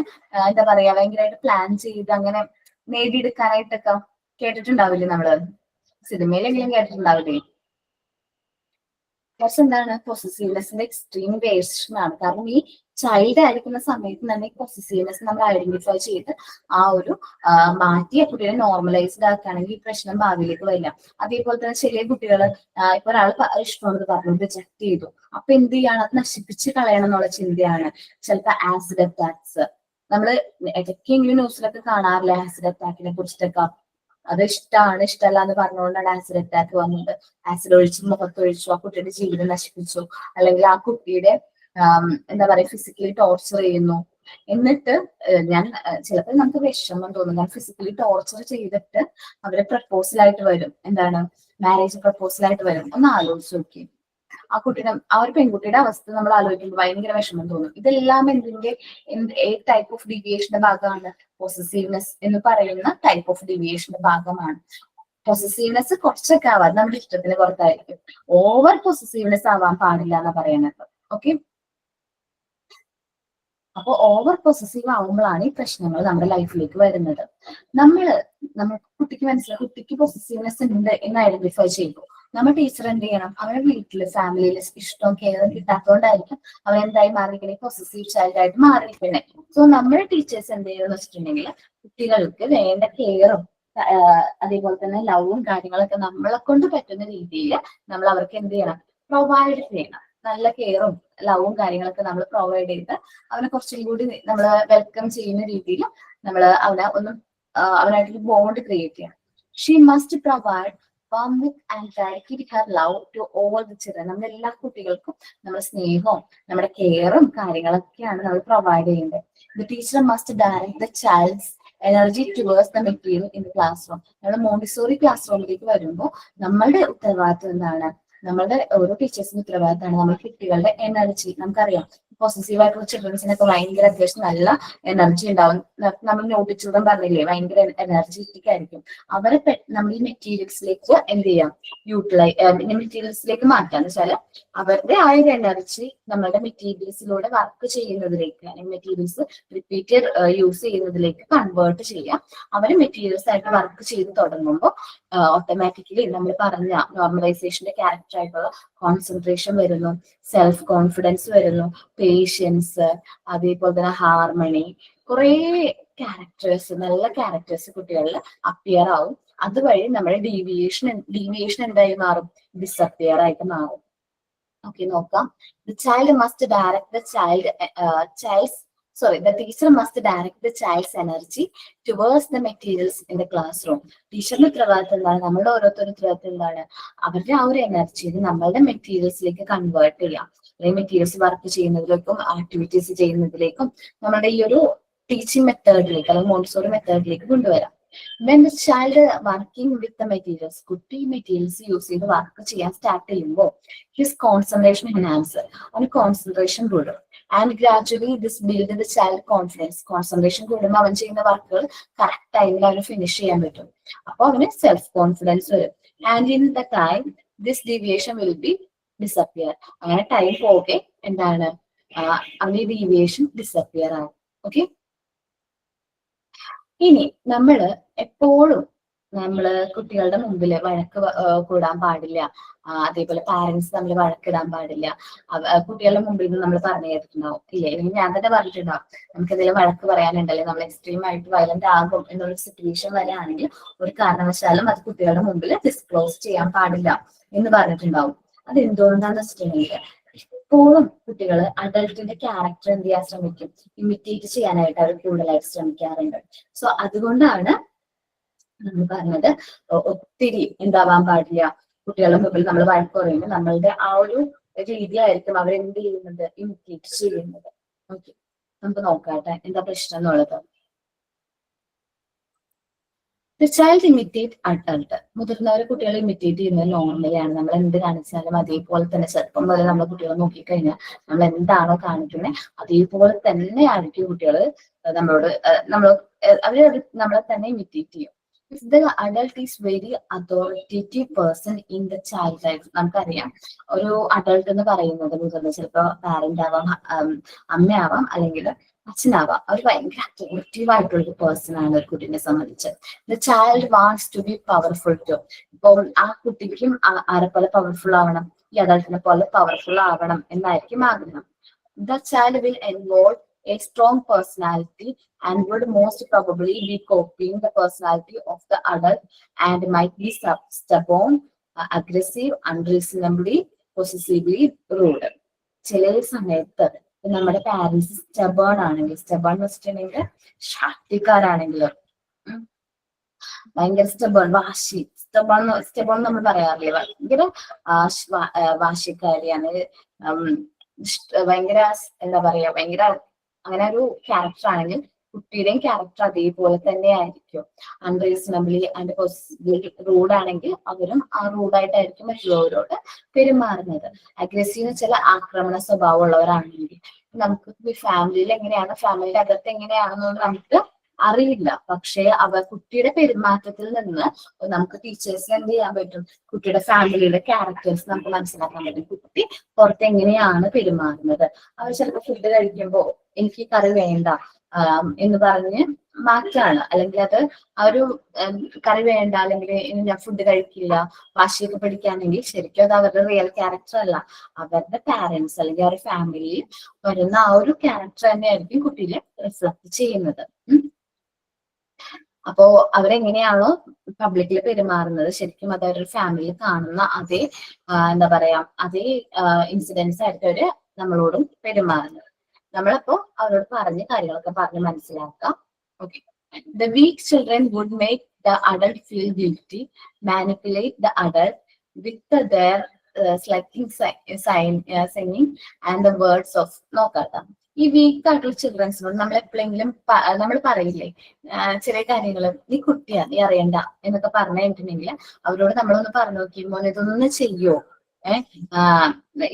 എന്താ പറയാ ഭയങ്കരമായിട്ട് പ്ലാൻ ചെയ്ത് അങ്ങനെ നേടിയെടുക്കാനായിട്ടൊക്കെ കേട്ടിട്ടുണ്ടാവില്ലേ? നമ്മള് സിനിമയിലെങ്കിലും കേട്ടിട്ടുണ്ടാവില്ലേ? പക്ഷെ എന്താണ് പൊസസീവ്നെസിന്റെ എക്സ്ട്രീം വേരിയേഷൻ ആണ്. കാരണം ഈ ചൈൽഡ് ആയിരിക്കുന്ന സമയത്ത് തന്നെ പൊസസീവ്നെസ് നമ്മൾ ഐഡന്റിഫൈ ചെയ്ത് ആ ഒരു മാറ്റിയ കുട്ടികളെ നോർമലൈസ്ഡ് ആക്കുകയാണെങ്കിൽ ഈ പ്രശ്നം ഭാവിയിലേക്ക് വരില്ല. അതേപോലെ തന്നെ ചില കുട്ടികൾ ഇപ്പൊ ഒരാൾ ഇഷ്ടമുള്ളത് പറഞ്ഞു റിജക്ട് ചെയ്തു, അപ്പൊ എന്ത് ചെയ്യാണ്? അത് നശിപ്പിച്ച് കളയണം എന്നുള്ള ചിന്തയാണ്. ചിലപ്പോ ആസിഡ് അറ്റാക്സ് നമ്മള് ഇടയ്ക്കെങ്കിലും ന്യൂസിലൊക്കെ കാണാറില്ല ആസിഡ് അറ്റാക്കിനെ കുറിച്ചിട്ടൊക്കെ. അത് ഇഷ്ടമല്ല എന്ന് പറഞ്ഞുകൊണ്ടാണ് ആസിഡ് അറ്റാക്ക് വന്നത്. ആസിഡ് ഒഴിച്ചു, മുഖത്തൊഴിച്ചു, ആ കുട്ടിയുടെ ജീവിതം നശിപ്പിച്ചു. അല്ലെങ്കിൽ ആ കുട്ടിയുടെ എന്താ പറയാ ഫിസിക്കലി ടോർച്ചർ ചെയ്യുന്നു. എന്നിട്ട് ചിലപ്പോൾ നമുക്ക് വിഷമം തോന്നും. ഞാൻ ഫിസിക്കലി ടോർച്ചർ ചെയ്തിട്ട് അവരെ പ്രപ്പോസലായിട്ട് വരും, എന്താണ് മാരേജ് പ്രപ്പോസലായിട്ട് വരും. ഒന്ന് ആലോചിച്ച് നോക്കി. ആ കുട്ടിയുടെ ആ ഒരു പെൺകുട്ടിയുടെ അവസ്ഥ നമ്മൾ ആലോചിക്കുമ്പോൾ ഭയങ്കര വിഷമം തോന്നും. ഇതെല്ലാം ഏത് ടൈപ്പ് ഓഫ് ഡീവിയേഷന്റെ ഭാഗമാണ്? പൊസസീവ്നെസ് എന്ന് പറയുന്ന ടൈപ്പ് ഓഫ് ഡീവിയേഷന്റെ ഭാഗമാണ്. പൊസസീവ്നെസ് കുറച്ചൊക്കെ ആവാം, നമ്മുടെ ഇഷ്ടത്തിന് പുറത്തായിരിക്കും. ഓവർ പൊസസീവ്നെസ് ആവാൻ പാടില്ല എന്നാ പറയുന്നത്. ഓക്കെ, അപ്പോൾ ഓവർ പൊസസീവ് ആവുമ്പോഴാണ് ഈ പ്രശ്നങ്ങൾ നമ്മുടെ ലൈഫിലേക്ക് വരുന്നത്. നമ്മൾ കുട്ടിക്ക് മനസ്സിലായി കുട്ടിക്ക് പൊസസീവ്നെസ് ഉണ്ട് എന്ന് ഐഡന്റിഫൈ ചെയ്തു. നമ്മൾ ടീച്ചർ എന്ത് ചെയ്യണം, അവരുടെ വീട്ടില് ഫാമിലിയിൽ ഇഷ്ടവും കെയറും കിട്ടാത്തതുകൊണ്ടായിരിക്കും അവൻ എന്തായി മാറിയിരിക്കണേ, പൊസസീവ് ചൈൽഡ് ആയിട്ട് മാറിയിരിക്കണേ. സോ നമ്മുടെ ടീച്ചേഴ്സ് എന്ത് ചെയ്യുമെന്ന് വെച്ചിട്ടുണ്ടെങ്കിൽ കുട്ടികൾക്ക് വേണ്ട കെയറും അതേപോലെ തന്നെ ലവും കാര്യങ്ങളൊക്കെ നമ്മളെ കൊണ്ട് പറ്റുന്ന രീതിയിൽ നമ്മൾ അവർക്ക് എന്ത് ചെയ്യണം, പ്രൊവൈഡ് ചെയ്യണം. നല്ല കെയറും ലവും കാര്യങ്ങളൊക്കെ നമ്മൾ പ്രൊവൈഡ് ചെയ്ത് അവനെ കുറച്ചും കൂടി നമ്മൾ വെൽക്കം ചെയ്യുന്ന രീതിയിൽ നമ്മൾ അവനായിട്ടൊരു ബോണ്ട് ക്രിയേറ്റ് ചെയ്യണം. She must provide warmth and directly her love to all the children. നമ്മുടെ എല്ലാ കുട്ടികൾക്കും നമ്മുടെ സ്നേഹവും നമ്മുടെ കെയറും കാര്യങ്ങളൊക്കെയാണ് നമ്മൾ പ്രൊവൈഡ് ചെയ്യേണ്ടത്. The teacher must direct the child's energy towards the material in the classroom. നമ്മൾ മോണ്ടിസോറി ക്ലാസ് റൂമിലേക്ക് വരുമ്പോൾ നമ്മളുടെ ഉത്തരവാദിത്വം എന്താണ്, നമ്മളുടെ ഓരോ ടീച്ചേഴ്സിന്റെ ഉത്തരവാദിത്തമാണ് നമ്മൾ കുട്ടികളുടെ എനർജി. നമുക്കറിയാം പോസിറ്റീവ് ആയിട്ടുള്ള ചിൽഡ്രൻസിനൊക്കെ ഭയങ്കര അത്യാവശ്യം നല്ല എനർജി ഉണ്ടാവും. നമ്മൾ നോട്ടിച്ചൂടൻ പറഞ്ഞില്ലേ, ഭയങ്കര എനർജറ്റിക് ആയിരിക്കും. അവരെ നമ്മൾ ഈ മെറ്റീരിയൽസിലേക്ക് എന്ത് ചെയ്യാം, മെറ്റീരിയൽസിലേക്ക് മാറ്റാന്ന് വെച്ചാൽ അവരുടെ ആ ഒരു എനർജി നമ്മളുടെ മെറ്റീരിയൽസിലൂടെ വർക്ക് ചെയ്യുന്നതിലേക്ക്, അല്ലെങ്കിൽ മെറ്റീരിയൽസ് റിപ്പീറ്റഡ് യൂസ് ചെയ്യുന്നതിലേക്ക് കൺവേർട്ട് ചെയ്യാം. അവര് മെറ്റീരിയൽസ് ആയിട്ട് വർക്ക് ചെയ്ത് തുടങ്ങുമ്പോൾ ഓട്ടോമാറ്റിക്കലി നമ്മൾ പറഞ്ഞ നോർമലൈസേഷന്റെ ക്യാരക്ടർ ആയിട്ടുള്ള കോൺസെൻട്രേഷൻ വരുന്നു, സെൽഫ് കോൺഫിഡൻസ് വരുന്നു, പേഷ്യൻസ്, അതേപോലെ തന്നെ ഹാർമണി, കുറെ ക്യാരക്ടേഴ്സ്, നല്ല ക്യാരക്ടേഴ്സ് കുട്ടികളിൽ അപ്പിയർ ആവും. അതുവഴി നമ്മുടെ ഡീവിയേഷൻ എന്തായി മാറും, ഡിസപ്പിയർ ആയിട്ട് മാറും. ഓക്കെ, നോക്കാം. The child must direct the the teacher must direct the child's energy towards the materials in the classroom. ടീച്ചറിന്റെ ഉത്തരവാദിത്തം എന്താണ്, നമ്മളുടെ ഓരോരുത്തരുടെ ഉത്തരവാദിത്തം എന്താണ്, അവരുടെ ആ ഒരു എനർജി നമ്മളുടെ മെറ്റീരിയൽസിലേക്ക് കൺവേർട്ട് ചെയ്യാം. അല്ലെങ്കിൽ മെറ്റീരിയൽസ് വർക്ക് ചെയ്യുന്നതിലേക്കും ആക്ടിവിറ്റീസ് ചെയ്യുന്നതിലേക്കും നമ്മുടെ ഈ ഒരു ടീച്ചിങ് മെത്തേഡിലേക്ക് അല്ലെങ്കിൽ മോണ്ടിസോറി മെത്തേഡിലേക്ക് കൊണ്ടുവരാം. When the child working with the materials, കുട്ടി മെറ്റീരിയൽസ് യൂസ് ചെയ്ത് വർക്ക് ചെയ്യാൻ സ്റ്റാർട്ട് ചെയ്യുമ്പോൾ his concentration enhances, അവന് കോൺസെൻട്രേഷൻ കൂടും. And gradually this build the child confidence. Concentration കൂടുമ്പോൾ അവൻ ചെയ്യുന്ന വർക്കുകൾ കറക്റ്റ് ടൈമിൽ അവന് ഫിനിഷ് ചെയ്യാൻ പറ്റും. അപ്പൊ അവന് സെൽഫ് കോൺഫിഡൻസ് വരും. And in the time this deviation will be disappear. അങ്ങനെ ടൈം പോകെ എന്താണ്, അവന് ഡീവിയേഷൻ ഡിസപ്പിയർ ആവും. ഓക്കെ, ഇനി എപ്പോഴും കുട്ടികളുടെ മുമ്പിൽ വഴക്ക് കൂടാൻ പാടില്ല. അതേപോലെ പാരന്റ്സ് തമ്മിൽ വഴക്കിടാൻ പാടില്ല. കുട്ടികളുടെ മുമ്പിൽ നിന്ന് നമ്മൾ പറഞ്ഞു കേട്ടിട്ടുണ്ടാവും ഇല്ലേ, അല്ലെങ്കിൽ ഞാൻ തന്നെ പറഞ്ഞിട്ടുണ്ടാവും, നമുക്ക് എന്തെങ്കിലും വഴക്ക് പറയാനുണ്ടല്ലേ, നമ്മൾ എക്സ്ട്രീം ആയിട്ട് വയലന്റ് ആകും എന്നുള്ള സിറ്റുവേഷൻ വരെയാണെങ്കിൽ ഒരു കാരണവശാലും അത് കുട്ടികളുടെ മുമ്പിൽ ഡിസ്ക്ലോസ് ചെയ്യാൻ പാടില്ല എന്ന് പറഞ്ഞിട്ടുണ്ടാവും. അത് എന്തുകൊണ്ടാന്ന് വെച്ചിട്ടുണ്ടെങ്കിൽ എപ്പോഴും കുട്ടികൾ അഡൾട്ടിന്റെ ക്യാരക്ടർ എന്ത് ചെയ്യാൻ ശ്രമിക്കും, ഇമിറ്റേറ്റ് ചെയ്യാനായിട്ട് അവർ കൂടുതലായിട്ട് ശ്രമിക്കാറുണ്ട്. സോ അതുകൊണ്ടാണ് നമ്മൾ പറഞ്ഞത് ഒത്തിരി എന്താവാൻ പാടില്ല, കുട്ടികളുടെ മുമ്പിൽ നമ്മൾ വഴക്ക് പറയുമ്പോൾ നമ്മളുടെ ആ ഒരു രീതിയായിരിക്കും അവരെന്ത് ചെയ്യുന്നത്, ഇമിറ്റേറ്റ് ചെയ്യുന്നത്. ഓക്കെ, നമുക്ക് നോക്കാട്ടെ എന്താ പ്രശ്നം എന്നുള്ളത്. The child imitate adult. മുതിർന്നവരെ കുട്ടികളെ ഇമിറ്റേറ്റ് ചെയ്യുന്നത് നോർമലാണ്. നമ്മൾ എന്ത് കാണിച്ചാലും അതേപോലെ തന്നെ ചെറുപ്പം മുതൽ നമ്മളെ കുട്ടികളെ നോക്കിക്കഴിഞ്ഞാൽ നമ്മൾ എന്താണോ കാണിക്കുന്നത് അതേപോലെ തന്നെ ആയിരിക്കും കുട്ടികൾ നമ്മളോട് അവര് നമ്മളെ തന്നെ ഇമിറ്റേറ്റ് ചെയ്യും. If the adult is very authoritative person in the child life, നമുക്കറിയാം ഒരു അഡൾട്ട് എന്ന് പറയുന്നത് മുതിർന്ന ചിലപ്പോ പാരന്റ് ആവാം, അമ്മയാവാം, അല്ലെങ്കിൽ അച്ഛനാവാം. അവർ ഭയങ്കര അട്രാക്റ്റീവ് ആയിട്ടുള്ള ഒരു പേഴ്സൺ ആണ് ഒരു കുട്ടീനെ സംബന്ധിച്ച്. The child wants to be powerful too. ഇപ്പം ആ കുട്ടിക്കും ആരെ പോലെ പവർഫുൾ ആവണം, ഈ അഡൾട്ടിനെ പോലെ പവർഫുൾ ആവണം എന്നായിരിക്കും ആഗ്രഹം. The child will evolve a strong personality and would most probably be copying the personality of the adult and might be stubborn, aggressive, unreasonably, possessively rude. ചില സമയത്ത് നമ്മുടെ പാരന്റ്സ് സ്റ്റബേൺ ആണെങ്കിൽ, സ്റ്റബേൺ എന്ന് വെച്ചിട്ടുണ്ടെങ്കിൽ ശാക്തിക്കാരാണെങ്കിൽ ഭയങ്കര സ്റ്റബേൺ, വാശി, സ്റ്റബേൺ നമ്മൾ പറയാറില്ലേ, ഭയങ്കര വാശിക്കാരിയാണ്, ഭയങ്കര എന്താ പറയാ, ഭയങ്കര അങ്ങനെ ഒരു ക്യാരക്ടർ ആണെങ്കിൽ കുട്ടിയുടെയും ക്യാരക്ടർ അതേപോലെ തന്നെ ആയിരിക്കും. അൺറീസണബിളി ആൻഡ് പോസിബിളി റൂഡ് ആണെങ്കിൽ അവരും ആ റൂഡായിട്ടായിരിക്കും മറ്റുള്ളവരോട് പെരുമാറുന്നത്. അഗ്രസീവ് ചില ആക്രമണ സ്വഭാവം ഉള്ളവരാണെങ്കിൽ നമുക്ക് ഫാമിലിയിൽ എങ്ങനെയാണ്, ഫാമിലിയുടെ അകത്ത് എങ്ങനെയാണെന്ന് നമുക്ക് അറിയില്ല. പക്ഷെ കുട്ടിയുടെ പെരുമാറ്റത്തിൽ നിന്ന് നമുക്ക് ടീച്ചേഴ്സിന് എന്ത് ചെയ്യാൻ പറ്റും, കുട്ടിയുടെ ഫാമിലിയുടെ ക്യാരക്ടേഴ്സ് നമുക്ക് മനസ്സിലാക്കാൻ പറ്റും. കുട്ടി പുറത്ത് എങ്ങനെയാണ് പെരുമാറുന്നത്. അവർ ചിലപ്പോൾ ഫുഡ് കഴിക്കുമ്പോൾ എനിക്ക് കറി വേണ്ട എന്ന് പറഞ്ഞ് മാറ്റാണ്, അല്ലെങ്കിൽ അത് ആ ഒരു കറി വേണ്ട, അല്ലെങ്കിൽ ഞാൻ ഫുഡ് കഴിക്കില്ല, വാശിയൊക്കെ പിടിക്കുകയാണെങ്കിൽ ശരിക്കും അത് അവരുടെ റിയൽ ക്യാരക്ടർ അല്ല, അവരുടെ പാരന്റ്സ് അല്ലെങ്കിൽ അവരുടെ ഫാമിലിയിൽ വരുന്ന ആ ഒരു ക്യാരക്ടർ തന്നെയായിരിക്കും കുട്ടിയിൽ റിഫ്ലക്ട് ചെയ്യുന്നത്. അപ്പോ അവരെങ്ങനെയാണോ പബ്ലിക്കിൽ പെരുമാറുന്നത് ശരിക്കും അത് അവരുടെ ഫാമിലിയിൽ കാണുന്ന അതേ എന്താ പറയാ അതേ ഇൻസിഡൻസ് ആയിട്ട് അവര് നമ്മളോടും പെരുമാറുന്നത്. നമ്മളപ്പോ അവരോട് പറഞ്ഞ് കാര്യങ്ങളൊക്കെ പറഞ്ഞ് മനസ്സിലാക്കാം. Okay. The weak children would make the adult feel guilty, manipulate the adult with their singing and the words of നോക്കാത്ത. ഈ വീക്ക് ആയിട്ടുള്ള ചിൽഡ്രൻസിനോട് നമ്മൾ എപ്പോഴെങ്കിലും നമ്മൾ പറയില്ലേ ചില കാര്യങ്ങൾ, നീ കുട്ടിയാ, നീ അറിയണ്ട എന്നൊക്കെ പറഞ്ഞു കഴിഞ്ഞിട്ടുണ്ടെങ്കിൽ അവരോട് നമ്മളൊന്ന് പറഞ്ഞു നോക്കിയുമ്പോൾ ഇതൊന്ന് ചെയ്യോ,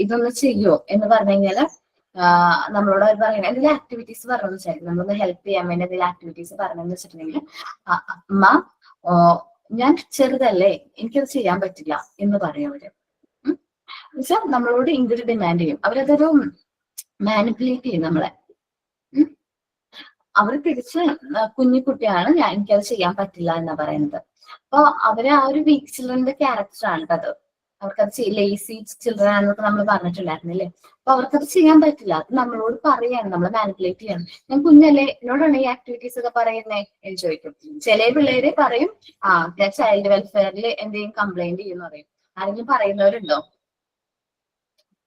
ഇതൊന്ന് ചെയ്യോ എന്ന് പറഞ്ഞു കഴിഞ്ഞാല് നമ്മളോട് അവർ പറയുന്നത് എന്തെങ്കിലും ആക്ടിവിറ്റീസ് പറഞ്ഞു വെച്ചാൽ നമ്മളൊന്ന് ഹെൽപ്പ് ചെയ്യാൻ വേണ്ടി എന്തെങ്കിലും ആക്ടിവിറ്റീസ് പറഞ്ഞെന്ന് വെച്ചിട്ടുണ്ടെങ്കിൽ അമ്മ ഞാൻ ചെറുതല്ലേ, എനിക്കത് ചെയ്യാൻ പറ്റില്ല എന്ന് പറയും അവര്. എന്നുവെച്ചാൽ നമ്മളോട് ഇങ്ങോട്ട് ഡിമാൻഡ് ചെയ്യും. അവരതൊരു മാനിപ്പുലേറ്റ് ചെയ്യും നമ്മളെ. അവർ തിരിച്ച് കുഞ്ഞു കുട്ടിയാണ്, എനിക്കത് ചെയ്യാൻ പറ്റില്ല എന്നാ പറയുന്നത്. അപ്പൊ അവര് ആ ഒരു വീക്ക് ചിൽഡ്രന്റെ ക്യാരക്ടറാണ് അത്. അവർക്കത് ലേസി ചിൽഡ്രൻ ആണെന്നൊക്കെ നമ്മൾ പറഞ്ഞിട്ടുണ്ടായിരുന്നില്ലേ. അപ്പൊ അവർക്കത് ചെയ്യാൻ പറ്റില്ല. അത് നമ്മളോട് പറയാണ്, നമ്മൾ മാനിപ്പുലേറ്റ് ചെയ്യണം. ഞാൻ കുഞ്ഞല്ലേ, എന്നോടാണ് ഈ ആക്ടിവിറ്റീസ് ഒക്കെ പറയുന്നേ എന്ന് ചോദിക്കും. ചില പിള്ളേര് പറയും ഞാൻ ചൈൽഡ് വെൽഫെയറിൽ എന്തെങ്കിലും കംപ്ലൈന്റ് ചെയ്യുന്ന പറയും. ആരെങ്കിലും പറയുന്നവരുണ്ടോ?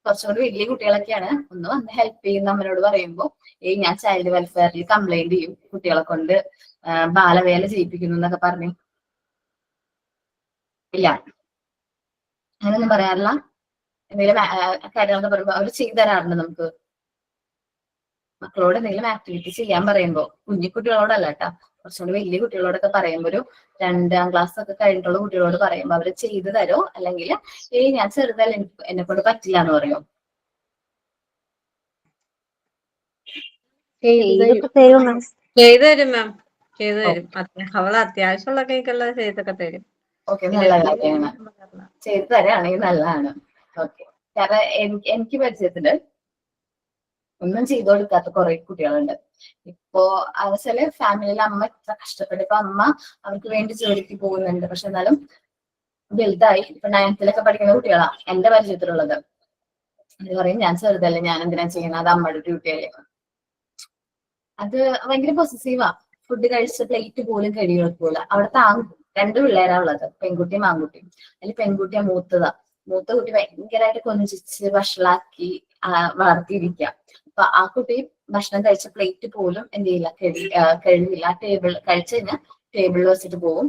കുറച്ചുകൂടി വലിയ കുട്ടികളൊക്കെയാണ് ഒന്ന് വന്ന് ഹെൽപ്പ് ചെയ്യുന്ന അമ്മനോട് പറയുമ്പോ ഞാൻ ചൈൽഡ് വെൽഫെയറിൽ കംപ്ലൈന്റ് ചെയ്യും, കുട്ടികളെ കൊണ്ട് ബാലവേല ചെയ്യിപ്പിക്കുന്നു എന്നൊക്കെ പറഞ്ഞു. ഇല്ല, അങ്ങനെയൊന്നും പറയാറില്ല. എന്തെങ്കിലും കാര്യങ്ങളൊക്കെ പറയുമ്പോ അവർ ചെയ്തു തരാറുണ്ട് നമുക്ക്. മക്കളോട് എന്തെങ്കിലും ആക്ടിവിറ്റി ചെയ്യാൻ പറയുമ്പോ, കുഞ്ഞിക്കുട്ടികളോടല്ല കേട്ടാ, കുറച്ചുകൂടി വലിയ കുട്ടികളോടൊക്കെ പറയുമ്പോ, ഒരു 2ാം ക്ലാസ് ഒക്കെ കഴിഞ്ഞിട്ടുള്ള കുട്ടികളോട് പറയുമ്പോ അവര് ചെയ്തു തരോ, അല്ലെങ്കിൽ ഞാൻ ചെറുതല്ല, എന്നെ കൊണ്ട് പറ്റില്ല എന്ന് പറയോ? ചെയ്തു തരും മാം, ചെയ്തു തരും. അവള് അത്യാവശ്യമുള്ള കേക്കെല്ലാം ചെയ്തൊക്കെ തരും. ഓക്കെ, നല്ല കാര്യമാണ്. ചെയ്തു തരാണെങ്കിൽ നല്ലതാണ്. ഓക്കെ. കാരണം എനിക്ക് പരിചയത്തില് ഒന്നും ചെയ്തു കൊടുക്കാത്ത കുറെ കുട്ടികളുണ്ട്. ഇപ്പോ ചില ഫാമിലിയിൽ അമ്മ ഇത്ര കഷ്ടപ്പെട്ട് ഇപ്പൊ അമ്മ അവർക്ക് വേണ്ടി ജോലിക്ക് പോകുന്നുണ്ട്. പക്ഷെ എന്നാലും വലുതായി ഇപ്പൊ 9th പഠിക്കുന്ന കുട്ടികളാ എന്റെ പരിചയത്തിലുള്ളത്. അത് പറയും ഞാൻ ചെറുതല്ലേ, ഞാൻ എന്തിനാ ചെയ്യുന്നത്, അത് അമ്മയുടെ ഡ്യൂട്ടിയല്ലേ. അത് ഭയങ്കര പൊസസീവാ. ഫുഡ് കഴിച്ച പ്ലേറ്റ് പോലും കഴുകി വെക്കൂല. അവിടുത്തെ 2 പിള്ളേരാ ഉള്ളത്, പെൺകുട്ടിയും ആൺകുട്ടിയും. അതിൽ പെൺകുട്ടിയാ മൂത്ത കുട്ടി ഭയങ്കരമായിട്ട് കൊഞ്ചിച്ച് വഷളാക്കി വളർത്തിയിരിക്കുക. അപ്പൊ ആ കുട്ടി ഭക്ഷണം കഴിച്ച പ്ലേറ്റ് പോലും എന്ത് ചെയ്യില്ല, കഴുകില്ല. ടേബിൾ കഴിച്ചു കഴിഞ്ഞാൽ ടേബിളിൽ വെച്ചിട്ട് പോകും.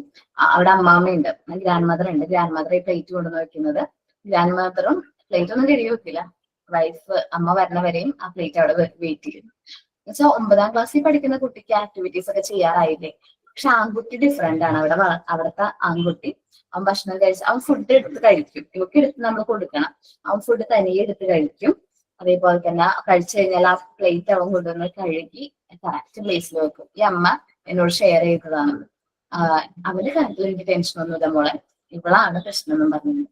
അവിടെ അമ്മാമ്മയുണ്ട്, ഗ്രാൻഡ് മദർ ഉണ്ട്. ഗ്രാൻഡ് മദർ ഈ പ്ലേറ്റ് കൊണ്ടുവന്ന് വെക്കുന്നത്. ഗ്രാൻഡ് മദറും പ്ലേറ്റ് ഒന്നും കഴുകി വെക്കില്ല. അമ്മ വരണവരെയും ആ പ്ലേറ്റ് അവിടെ വെയിറ്റ് ചെയ്യും. എന്നുവെച്ചാൽ 9ാം ക്ലാസ്സിൽ പഠിക്കുന്ന കുട്ടിക്ക് ആക്ടിവിറ്റീസ് ഒക്കെ ചെയ്യാറായില്ലേ. പക്ഷെ ആൺകുട്ടി ഡിഫറെന്റ് ആണ്. അവിടുത്തെ ആൺകുട്ടി അവൻ ഭക്ഷണം കഴിച്ച് അവൻ ഫുഡ് എടുത്ത് കഴിക്കും. ഇവക്ക് എടുത്ത് നമ്മൾ കൊടുക്കണം. അവൻ ഫുഡ് തനിയെ എടുത്ത് കഴിക്കും. അതേപോലെ തന്നെ കഴിച്ചു കഴിഞ്ഞാൽ ആ പ്ലേറ്റ് അവൻ കൊണ്ടുവന്ന് കഴുകി കറക്റ്റ് പ്ലേസിൽ വെക്കും. ഈ അമ്മ എന്നോട് ഷെയർ ചെയ്തതാണ്. അവന്റെ കാര്യത്തിൽ എനിക്ക് ടെൻഷനൊന്നുമില്ല മോളെ, ഇവളാണ് പ്രശ്നം എന്നും പറഞ്ഞത്.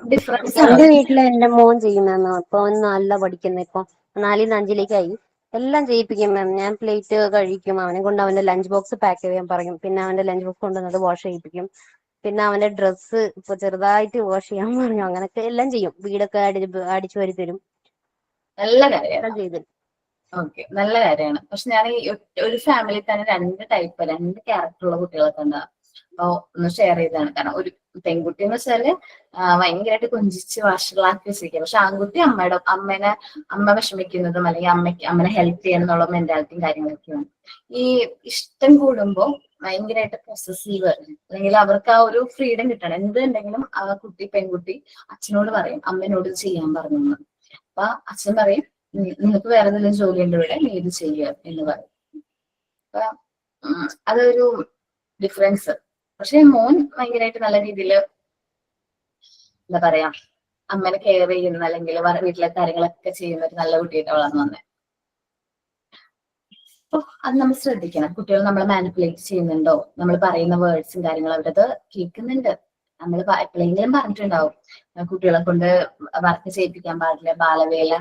ഡിഫറൻസ് എന്റെ വീട്ടില് എന്റെ മോൻ ചെയ്യുന്ന ഇപ്പൊ അവൻ നല്ല പഠിക്കുന്ന, ഇപ്പൊ 4ൽ നിന്ന് 5ലേക്കായി. എല്ലാം ചെയ്യിപ്പിക്കും മാം. ഞാൻ പ്ലേറ്റ് കഴിക്കും, അവനെ കൊണ്ട് അവന്റെ ലഞ്ച് ബോക്സ് പാക്ക് ചെയ്യാൻ പറയും. പിന്നെ അവന്റെ ലഞ്ച് ബോക്സ് കൊണ്ടുവന്നത് വാഷ് ചെയ്യിപ്പിക്കും. പിന്നെ അവന്റെ ഡ്രസ്സ് ഇപ്പൊ ചെറുതായിട്ട് വാഷ് ചെയ്യാൻ പറഞ്ഞു. അങ്ങനൊക്കെ എല്ലാം ചെയ്യും. വീടൊക്കെ അടിച്ചു വാരി തരും. നല്ല കാര്യമാണ്. ചെയ്തു. ഓക്കെ, നല്ല കാര്യമാണ്. പക്ഷെ ഞാൻ ഈ ഒരു ഫാമിലിയിൽ തന്നെ 2 ടൈപ്പ് 2 ക്യാരക്ടറുള്ള കുട്ടികളൊക്കെ ഉണ്ടാവും. അപ്പൊ ഒന്ന് ഷെയർ ചെയ്താണ്. കാരണം ഒരു പെൺകുട്ടി എന്ന് വെച്ചാല് ഭയങ്കരമായിട്ട് കൊഞ്ചിച്ച് വഷളാക്കി വെച്ചിരിക്കുക. പക്ഷെ ആൺകുട്ടി അമ്മ വിഷമിക്കുന്നതും അല്ലെങ്കിൽ അമ്മനെ ഹെൽപ്പ് ചെയ്യണം എന്നുള്ള മെന്റാലിറ്റിയും കാര്യങ്ങളൊക്കെയാണ്. ഈ ഇഷ്ടം കൂടുമ്പോ ഭയങ്കരമായിട്ട് പൊസസീവ്, അല്ലെങ്കിൽ അവർക്ക് ആ ഒരു ഫ്രീഡം കിട്ടണം. എന്തുണ്ടെങ്കിലും ആ പെൺകുട്ടി അച്ഛനോട് പറയും അമ്മേനോട് ചെയ്യാൻ പറഞ്ഞു. അപ്പൊ അച്ഛൻ പറയും നിങ്ങൾക്ക് വേറെ എന്തെങ്കിലും ജോലി ഉണ്ട് ഇവിടെ, നീ ഇത് ചെയ്യുക എന്ന് പറയും. അപ്പൊ അതൊരു ഡിഫറൻസ്. പക്ഷെ മോൻ ഭയങ്കരമായിട്ട് നല്ല രീതിയിൽ എന്താ പറയാ അമ്മനെ കെയർ ചെയ്യുന്ന, അല്ലെങ്കിൽ വീട്ടിലെ കാര്യങ്ങളൊക്കെ ചെയ്യുന്ന ഒരു നല്ല കുട്ടിയായിട്ട് വളർന്നു വന്നേ. അപ്പൊ അത് നമ്മൾ ശ്രദ്ധിക്കണം. കുട്ടികൾ നമ്മളെ മാനിപ്പുലേറ്റ് ചെയ്യുന്നുണ്ടോ, നമ്മൾ പറയുന്ന വേർഡ്സും കാര്യങ്ങളും അവരത് കേൾക്കുന്നുണ്ട്. നമ്മൾ എപ്പോഴെങ്കിലും പറഞ്ഞിട്ടുണ്ടാവും കുട്ടികളെ കൊണ്ട് വർക്ക് ചെയ്യിപ്പിക്കാൻ പാടില്ല, ബാലവേല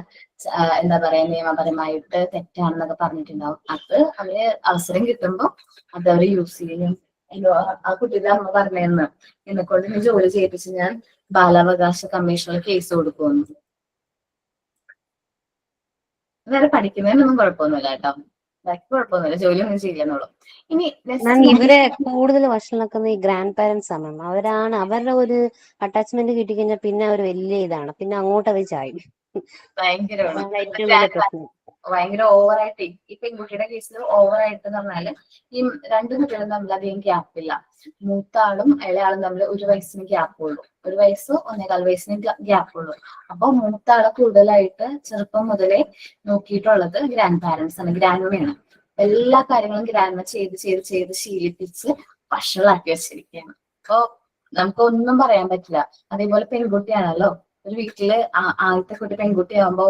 എന്താ പറയാ നിയമപരമായിട്ട് തെറ്റാണെന്നൊക്കെ പറഞ്ഞിട്ടുണ്ടാവും. അത് അവര് അവസരം കിട്ടുമ്പോ അത് അവര് യൂസ് ചെയ്യും. അയ്യോ ആ കുട്ടിയുടെ അമ്മ പറഞ്ഞെന്ന്, എന്നെ കൊണ്ട് നീ ജോലി ചെയ്യിപ്പിച്ച് ഞാൻ ബാലാവകാശ കമ്മീഷനിൽ കേസ് കൊടുക്കുമെന്ന്. വേറെ പഠിക്കുന്നതിനൊന്നും കുഴപ്പമൊന്നുമില്ല കേട്ടോ, ബാക്കി കുഴപ്പമൊന്നുമില്ല, ജോലി ഒന്നും ചെയ്യില്ലെന്നുള്ളൂ. ഇനി മാം ഇവരെ കൂടുതൽ വഷളാക്കുന്ന ഈ ഗ്രാൻഡ് പാരന്റ്സ് ആണ് മാം. അവരുടെ ഒരു അറ്റാച്ച്മെന്റ് കിട്ടിക്കഴിഞ്ഞാൽ പിന്നെ അവർ വലിയ ഇതാണ്, പിന്നെ അങ്ങോട്ട് അവർ ചായും. ഭയങ്കരമാണ്. അതാണ് ഏറ്റവും വലിയ പ്രശ്നം. ഭയങ്കര ഓവറായിട്ട് ഈ പെൺകുട്ടിയുടെ കേസിൽ ഓവറായിട്ട് എന്ന് പറഞ്ഞാല് ഈ രണ്ടു കുട്ടികളും തമ്മിൽ അധികം ഗ്യാപ്പില്ല. മൂത്ത ആളും ഇളയാളും തമ്മിൽ 1 വയസ്സിന് ഗ്യാപ്പുള്ളൂ, 1 വയസ്സ് 1.25 വയസ്സിന് ഗ്യാപ്പുള്ളൂ. അപ്പൊ മൂത്ത ആളെ കൂടുതലായിട്ട് ചെറുപ്പം മുതലേ നോക്കിയിട്ടുള്ളത് ഗ്രാൻഡ് പാരന്റ്സ് ആണ്, ഗ്രാൻഡ്മയാണ്. എല്ലാ കാര്യങ്ങളും ഗ്രാൻഡ്മ ചെയ്ത് ചെയ്ത് ചെയ്ത് ശീലിപ്പിച്ച് വഷളാക്കി വെച്ചിരിക്കുകയാണ്. അപ്പൊ നമുക്കൊന്നും പറയാൻ പറ്റില്ല. അതേപോലെ പെൺകുട്ടിയാണല്ലോ, ഒരു വീട്ടില് ആദ്യത്തെ കുട്ടി പെൺകുട്ടിയാകുമ്പോ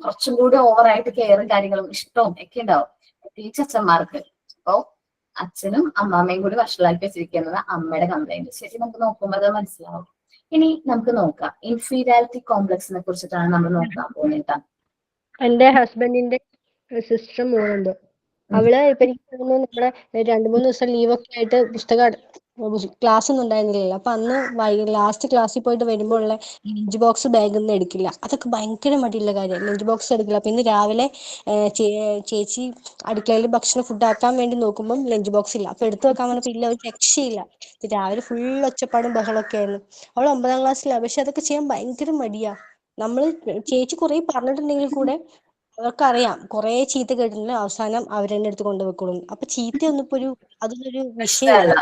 കുറച്ചും കൂടി ഓവറായിട്ട് കെയറും കാര്യങ്ങളും ഇഷ്ടവും ഒക്കെ ഉണ്ടാവും, പ്രത്യേകിച്ച് അച്ഛന്മാർക്ക്. അപ്പൊ അച്ഛനും അമ്മാമ്മയും കൂടി വഷളാക്കി വെച്ചിരിക്കുന്നത് അമ്മയുടെ കംപ്ലൈന്റ്. ശരി, നമുക്ക് നോക്കുമ്പോൾ അത് മനസ്സിലാവും. ഇനി നമുക്ക് നോക്കാം ഇൻഫീരിയാരിറ്റി കോംപ്ലക്സിനെ കുറിച്ചിട്ടാണ് നമ്മൾ നോക്കാൻ പോകുന്നത്. എന്റെ ഹസ്ബൻഡിന്റെ സിസ്റ്റർ മോളുണ്ട്. അവള് ഇപ്പൊ എനിക്ക് തോന്നുന്നു നമ്മുടെ 2-3 ദിവസം ലീവൊക്കെ ആയിട്ട് ക്ലാസ് ഒന്നും ഉണ്ടായിരുന്നില്ല. അപ്പൊ അന്ന് ലാസ്റ്റ് ക്ലാസ്സിൽ പോയിട്ട് വരുമ്പോൾ ഉള്ള ലഞ്ച് ബോക്സ് ബാഗിൽ നിന്ന് എടുക്കില്ല. അതൊക്കെ ഭയങ്കര മടിയുള്ള കാര്യം, ലഞ്ച് ബോക്സ് എടുക്കില്ല. അപ്പൊ ഇന്ന് രാവിലെ ചേച്ചി അടുക്കളയിൽ ഭക്ഷണം ഫുഡ് ആക്കാൻ വേണ്ടി നോക്കുമ്പോൾ ലഞ്ച് ബോക്സ് ഇല്ല. അപ്പൊ എടുത്തു വെക്കാൻ പറഞ്ഞപ്പോ ഇല്ല, ഒരു രക്ഷയില്ല. രാവിലെ ഫുൾ ഒച്ചപ്പാടും ബഹളമൊക്കെ ആയിരുന്നു. അവൾ 9ാം ക്ലാസ്സിലാണ്, പക്ഷെ അതൊക്കെ ചെയ്യാൻ ഭയങ്കര മടിയാ. ചേച്ചി കുറെ പറഞ്ഞിട്ടുണ്ടെങ്കിൽ കൂടെ അവർക്കറിയാം കുറെ ചീത്ത കേട്ടിട്ടുണ്ട്, അവസാനം അവരെന്നെ എടുത്ത് കൊണ്ടുവെക്കുള്ളൂ. അപ്പൊ ചീത്തയൊന്നും അതൊരു വിഷയമല്ല.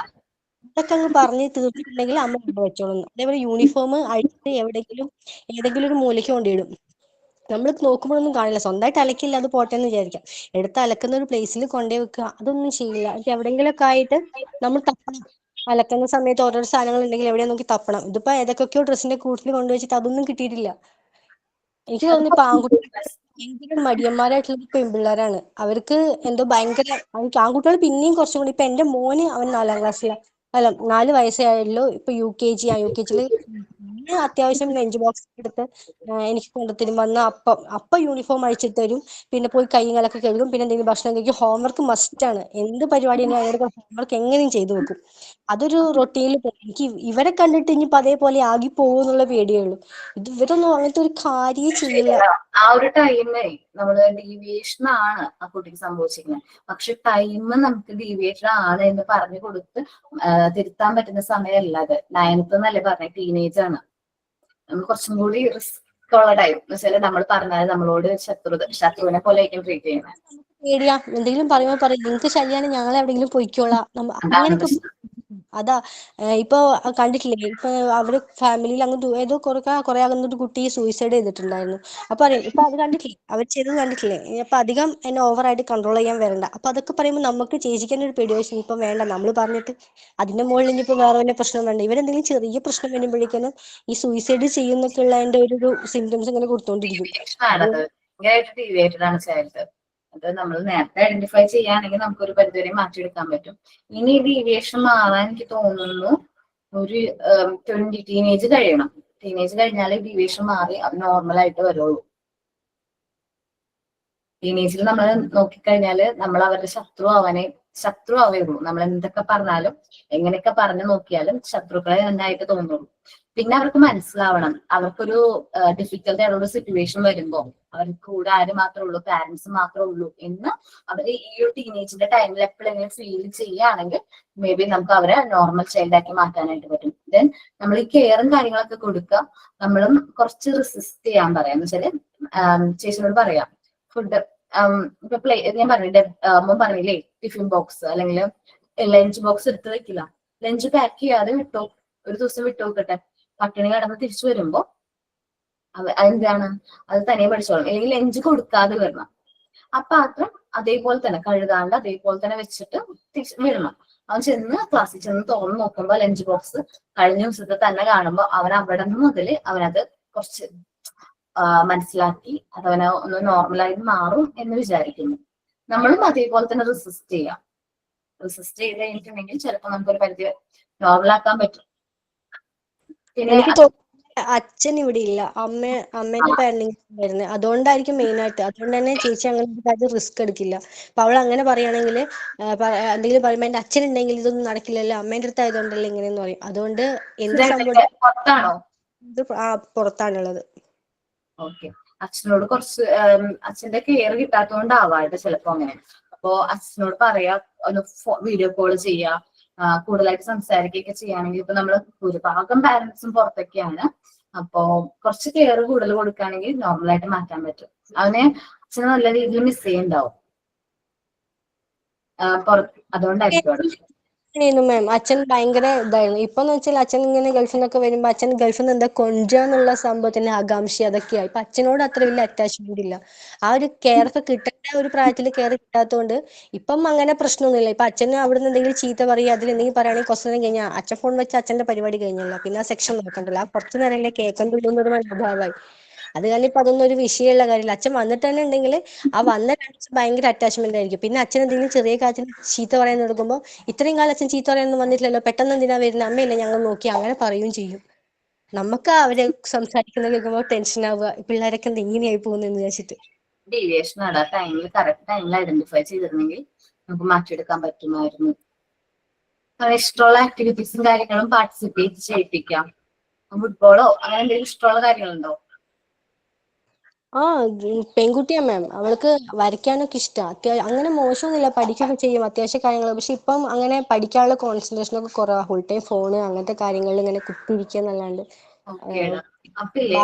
ഇതൊക്കെ അങ്ങ് പറഞ്ഞ് തീർത്തിട്ടുണ്ടെങ്കിൽ അമ്മ കൊണ്ടുവച്ചോളും. അതേപോലെ യൂണിഫോം അഴിച്ച് ഏതെങ്കിലും ഒരു മൂലയ്ക്ക് കൊണ്ടിടും. നമ്മൾ നോക്കുമ്പോഴൊന്നും കാണില്ല, സ്വന്തമായിട്ട് അലക്കില്ല, അത് പോട്ടെ എന്ന് വിചാരിക്കാം. എടുത്ത് അലക്കുന്ന ഒരു പ്ലേസിൽ കൊണ്ടുപോയി വെക്കുക, അതൊന്നും ചെയ്യില്ല. എവിടെയെങ്കിലൊക്കെ ആയിട്ട് നമ്മൾ തപ്പണം. അലക്കുന്ന സമയത്ത് ഓരോരോ സാധനങ്ങൾ ഉണ്ടെങ്കിൽ എവിടെയാ നോക്കി തപ്പണം. ഇതിപ്പോ ഏതൊക്കെയോ ഡ്രസ്സിന്റെ കൂട്ടിൽ കൊണ്ടുവച്ചിട്ട് അതൊന്നും കിട്ടിയിട്ടില്ല. എനിക്ക് തോന്നുന്നു ഇപ്പൊ ഭയങ്കര മടിയന്മാരായിട്ടുള്ള പെൺപിള്ളേരാണ്. അവർക്ക് എന്തോ ഭയങ്കര ആൺകുട്ടികൾ പിന്നെയും കുറച്ചും കൂടി. ഇപ്പൊ എന്റെ മോന് അവൻ 4ാം ക്ലാസ്സിലാണ്, അല്ല 4 വയസ്സേ ആയുള്ളൂ. ഇപ്പൊ യുകെജിയില് അത്യാവശ്യം ലഞ്ച് ബോക്സ് എടുത്ത് എനിക്ക് കൊണ്ടുതരും. വന്ന് അപ്പ യൂണിഫോം അഴിച്ചിട്ട് തരും. പിന്നെ പോയി കൈകളൊക്കെ കഴുകും. പിന്നെ എന്തെങ്കിലും ഭക്ഷണം കഴിക്കും. ഹോംവർക്ക് മസ്റ്റ് ആണ്. എന്ത് പരിപാടി ഉണ്ടെങ്കിലും ഹോംവർക്ക് എങ്ങനെയും ചെയ്തു വെക്കും. അതൊരു റൊട്ടീനിൽ പോകും. എനിക്ക് ഇവരെ കണ്ടിട്ട് ഇനിയിപ്പോ അതേപോലെ ആകി പോകുന്നുള്ള പേടിയേ ഉള്ളൂ. ഇവരൊന്നും അങ്ങനത്തെ ഒരു കാര്യം ചെയ്യില്ല. ആ ഒരു ടൈമേ നമ്മള് ഡീവിയേഷൻ ആണ് ആ കുട്ടിക്ക് സംഭവിച്ചിരിക്കുന്നത്. പക്ഷെ ടൈം നമുക്ക് ഡീവിയേഷൻ ആണ് എന്ന് പറഞ്ഞു കൊടുത്ത് തിരുത്താൻ പറ്റുന്ന സമയമല്ല അത്. 9th എന്നല്ലേ പറഞ്ഞ, ടീനേജ് ആണ്. നമുക്ക് കുറച്ചും കൂടി റിസ്ക് ഉള്ള ടൈം എന്ന് വെച്ചാൽ നമ്മൾ പറഞ്ഞാൽ നമ്മളോട് ശത്രുവിനെ പോലെ ആയിരിക്കും ട്രീറ്റ് ചെയ്യുന്നത്. പേടിയാ, എന്തെങ്കിലും പറയുമ്പോ പറയും നിങ്ങൾക്ക് ശരിയാണ്, ഞങ്ങൾ എവിടെയെങ്കിലും പൊയ്ക്കോളാം. അങ്ങനെയൊക്കെ അതാ. ഇപ്പൊ കണ്ടിട്ടില്ലേ, ഇപ്പൊ അവര് ഫാമിലിയിൽ അങ്ങ് ഏതോ കുറെ അകന്നൊരു കുട്ടി സൂയിസൈഡ് ചെയ്തിട്ടുണ്ടായിരുന്നു. അപ്പൊ ഇപ്പൊ അത് കണ്ടിട്ടില്ലേ, അവർ ചെയ്തത് കണ്ടിട്ടില്ലേ. അപ്പൊ അധികം എന്നെ ഓവറായിട്ട് കൺട്രോൾ ചെയ്യാൻ വരണ്ട. അപ്പൊ അതൊക്കെ പറയുമ്പോൾ നമുക്ക് ചേച്ചിക്കാൻ ഒരു പേടിവശം. ഇപ്പൊ വേണ്ട, നമ്മൾ പറഞ്ഞിട്ട് അതിന്റെ മുകളിൽ ഇനിയിപ്പോ വേറെ വല്ല പ്രശ്നം വേണ്ട. ഇവരെന്തെങ്കിലും ചെറിയ പ്രശ്നം വരുമ്പോഴേക്കും ഈ സൂയിസൈഡ് ചെയ്യുന്നൊക്കെ ഉള്ളതിന്റെ ഒരു സിംറ്റംസ് ഇങ്ങനെ കൊടുത്തോണ്ടിരിക്കും. ഡീവിയേറ്റഡ് ആണ് ചൈൽഡ്. അത് നമ്മൾ നേരത്തെ ഐഡന്റിഫൈ ചെയ്യുകയാണെങ്കിൽ നമുക്ക് ഒരു പരിധിവരെ മാറ്റിയെടുക്കാൻ പറ്റും. ഇനി ഡീവിയേഷൻ മാറാൻ എനിക്ക് തോന്നുന്നു ഒരു 20 ടീനേജ് കഴിയണം. ടീനേജ് കഴിഞ്ഞാൽ ഡീവിയേഷൻ മാറി അത് നോർമലായിട്ട് വരുള്ളൂ. ടീനേജിൽ നമ്മൾ നോക്കിക്കഴിഞ്ഞാല് നമ്മൾ അവരുടെ ശത്രു ആവുകയുള്ളൂ. നമ്മൾ എന്തൊക്കെ പറഞ്ഞാലും എങ്ങനെയൊക്കെ പറഞ്ഞു നോക്കിയാലും ശത്രുക്കളെ നന്നായിട്ട് തോന്നുള്ളൂ. പിന്നെ അവർക്ക് മനസ്സിലാവണം, അവർക്കൊരു ഡിഫിക്കൽട്ട് ആയിട്ടുള്ള സിറ്റുവേഷൻ വരുമ്പോൾ അവർക്ക് കൂടെ ആര് മാത്രമേ ഉള്ളൂ, പാരന്റ്സ് മാത്രമേ ഉള്ളൂ എന്ന് അവർ ഈ ഒരു ടീനേജിന്റെ ടൈമിൽ എപ്പോഴെങ്കിലും ഫീൽ ചെയ്യുകയാണെങ്കിൽ മേ ബി നമുക്ക് അവരെ നോർമൽ ചൈൽഡാക്കി മാറ്റാനായിട്ട് പറ്റും. ദെൻ നമ്മൾ ഈ കെയറും കാര്യങ്ങളൊക്കെ കൊടുക്കുക. നമ്മളും കുറച്ച് റെസിസ്റ്റ് ചെയ്യാൻ പറയാം. എന്ന് വെച്ചാല് ചേച്ചിനോട് പറയാം, ഫുഡ് ഇപ്പൊ ഞാൻ പറഞ്ഞില്ലേ, പറഞ്ഞില്ലേ ടിഫിൻ ബോക്സ് അല്ലെങ്കിൽ ലഞ്ച് ബോക്സ് എടുത്ത് വെക്കില്ല, ലഞ്ച് പാക്ക് ചെയ്യാതെ വിട്ടോ, ഒരു ദിവസം വിട്ടു നോക്കട്ടെ. പട്ടിണി കിടന്ന് തിരിച്ചു വരുമ്പോ അതെന്താണ്, അത് തനിയെ പഠിച്ചോളും. അല്ലെങ്കിൽ ലഞ്ച് കൊടുക്കാതെ വരണം. ആ പാത്രം അതേപോലെ തന്നെ കഴുകാണ്ട് അതേപോലെ തന്നെ വെച്ചിട്ട് വിടണം. അവൻ ചെന്ന് ക്ലാസ്സിൽ ചെന്ന് തുറന്ന് നോക്കുമ്പോ ലഞ്ച് ബോക്സ് കഴിഞ്ഞ ദിവസത്തെ തന്നെ കാണുമ്പോ അവൻ അവിടെ മുതൽ അവനത് കുറച്ച് മനസ്സിലാക്കി അതവനെ ഒന്ന് നോർമലായിട്ട് മാറും എന്ന് വിചാരിക്കുന്നു. നമ്മളും അതേപോലെ തന്നെ റെസിസ്റ്റ് ചെയ്യാം. റെസിസ്റ്റ് ചെയ്ത് കഴിഞ്ഞിട്ടുണ്ടെങ്കിൽ ചിലപ്പോൾ നമുക്കൊരു പരിധി നോർമലാക്കാൻ പറ്റും. പിന്നെ എനിക്ക് തോന്നുന്നു അച്ഛൻ ഇവിടെ ഇല്ല, അമ്മേന്റെ പാരന്റിങ് വരുന്നത്, അതുകൊണ്ടായിരിക്കും മെയിൻ ആയിട്ട്. അതുകൊണ്ട് തന്നെ ചേച്ചി അങ്ങനെ ഒരു കാര്യം റിസ്ക് എടുക്കില്ല. അപ്പൊ അവൾ അങ്ങനെ പറയുകയാണെങ്കിൽ എന്തെങ്കിലും പറയുമ്പോൾ എന്റെ അച്ഛൻ ഉണ്ടെങ്കിൽ ഇതൊന്നും നടക്കില്ലല്ലോ, അമ്മേന്റെ അടുത്ത് ആയതുകൊണ്ടല്ലേ ഇങ്ങനെയെന്ന് പറയും. അതുകൊണ്ട് എന്ത് സംഭവം പുറത്താണോ? പുറത്താണുള്ളത്. ഓക്കെ. അച്ഛനോട് കുറച്ച് അച്ഛന്റെ കെയർ കിട്ടാത്തതുകൊണ്ടാവായിട്ട് ചിലപ്പോ അങ്ങനെ. അപ്പോ അച്ഛനോട് പറയാ, ഒന്ന് വീഡിയോ കോൾ ചെയ്യാ, കൂടുതലായിട്ട് സംസാരിക്കുകയൊക്കെ ചെയ്യുകയാണെങ്കിൽ, ഇപ്പൊ നമ്മള് ഭൂരിഭാഗം പാരന്റ്സും പുറത്തൊക്കെയാണ്. അപ്പോ കുറച്ച് കെയർ കൂടുതൽ കൊടുക്കുകയാണെങ്കിൽ നോർമലായിട്ട് മാറ്റാൻ പറ്റും. അവനെ അച്ഛനെ നല്ല രീതിയിൽ മിസ് ചെയ്യുന്നുണ്ടാവും. അതുകൊണ്ടായിരിക്കും. മാം അച്ഛൻ ഭയങ്കര ഇതായിരുന്നു. ഇപ്പൊന്ന് വെച്ചാൽ അച്ഛൻ ഇങ്ങനെ ഗൾഫിൽ നിന്നൊക്കെ വരുമ്പോ അച്ഛൻ ഗൾഫിൽ നിന്ന് എന്താ കൊണ്ടുവന്നുള്ള സംഭവത്തിന് ആകാംക്ഷ അതൊക്കെയായി. ഇപ്പൊ അച്ഛനോട് അത്ര വലിയ അറ്റാച്ച്മെന്റ് ഇല്ല. ആ ഒരു കെയർ ഒക്കെ കിട്ടേണ്ട ഒരു പ്രായത്തിൽ കെയർ കിട്ടാത്തതുകൊണ്ട് ഇപ്പം അങ്ങനെ പ്രശ്നമൊന്നുമില്ല. ഇപ്പൊ അച്ഛന് അവിടെ നിന്ന് എന്തെങ്കിലും ചീത്ത പറയുക, അതിൽ എന്തെങ്കിലും പറയുകയാണെങ്കിൽ കുറച്ച് നേരം കഴിഞ്ഞാൽ അച്ഛൻ ഫോൺ വെച്ച് അച്ഛന്റെ പരിപാടി കഴിഞ്ഞല്ലോ, പിന്നെ ആ സെക്ഷൻ നോക്കണ്ടല്ലോ, ആ കുറച്ച് നേരമല്ലേ കേൾക്കണ്ടുള്ളൂ എന്നൊരു മനോഭാവമായി. അത് കാരണം ഇപ്പൊ അതൊന്നും ഒരു വിഷയമുള്ള കാര്യമില്ല. അച്ഛൻ വന്നിട്ട് തന്നെ ഉണ്ടെങ്കിൽ ആ വന്ന 2 ദിവസം ഭയങ്കര അറ്റാച്ച്മെന്റ് ആയിരിക്കും. പിന്നെ അച്ഛൻ എന്തെങ്കിലും ചെറിയ കാര്യത്തിന് ചീത്ത പറയാൻ എടുക്കുമ്പോൾ ഇത്രയും കാലം അച്ഛൻ ചീത്ത പറയാനൊന്നും വന്നിട്ടില്ലല്ലോ, പെട്ടെന്ന് എന്തിനാ വരുന്നത്, അമ്മയില്ലേ ഞങ്ങൾ നോക്കി, അങ്ങനെ പറയുകയും ചെയ്യും. നമുക്ക് അവരെ സംസാരിക്കുന്നത് കേൾക്കുമ്പോൾ ടെൻഷൻ ആവുക, പിള്ളേരൊക്കെ എങ്ങനെയായി പോകുന്നതെന്ന് വിചാരിച്ചിട്ട്. ഡീവിയേഷൻ ആണ്. ടൈമിൽ കറക്റ്റ് ടൈമിൽ ഐഡന്റിഫൈ ചെയ്തിരുന്നെങ്കിൽ നമുക്ക് മാറ്റിയെടുക്കാൻ പറ്റുമായിരുന്നു. ഇഷ്ടമുള്ള ആക്ടിവിറ്റീസും കാര്യങ്ങളും പാർട്ടിസിപ്പേറ്റ് ചെയ്യിപ്പിക്കാം. ഫുട്ബോളോ അങ്ങനെ എന്തെങ്കിലും ഇഷ്ടമുള്ള കാര്യങ്ങളുണ്ടോ? പെൺകുട്ടിയാ മാം, അവൾക്ക് വരയ്ക്കാനൊക്കെ ഇഷ്ടമാണ്. അങ്ങനെ മോശമൊന്നുമില്ല, പഠിക്കുകയൊക്കെ ചെയ്യും അത്യാവശ്യ കാര്യങ്ങൾ. പക്ഷെ ഇപ്പം അങ്ങനെ പഠിക്കാനുള്ള കോൺസെൻട്രേഷൻ ഒക്കെ കുറവാ. ഫുൾ ടൈം ഫോണ് അങ്ങനത്തെ കാര്യങ്ങളിൽ ഇങ്ങനെ കുത്തിയിരിക്കുക എന്നല്ലാണ്ട് അപ്പില്ലേ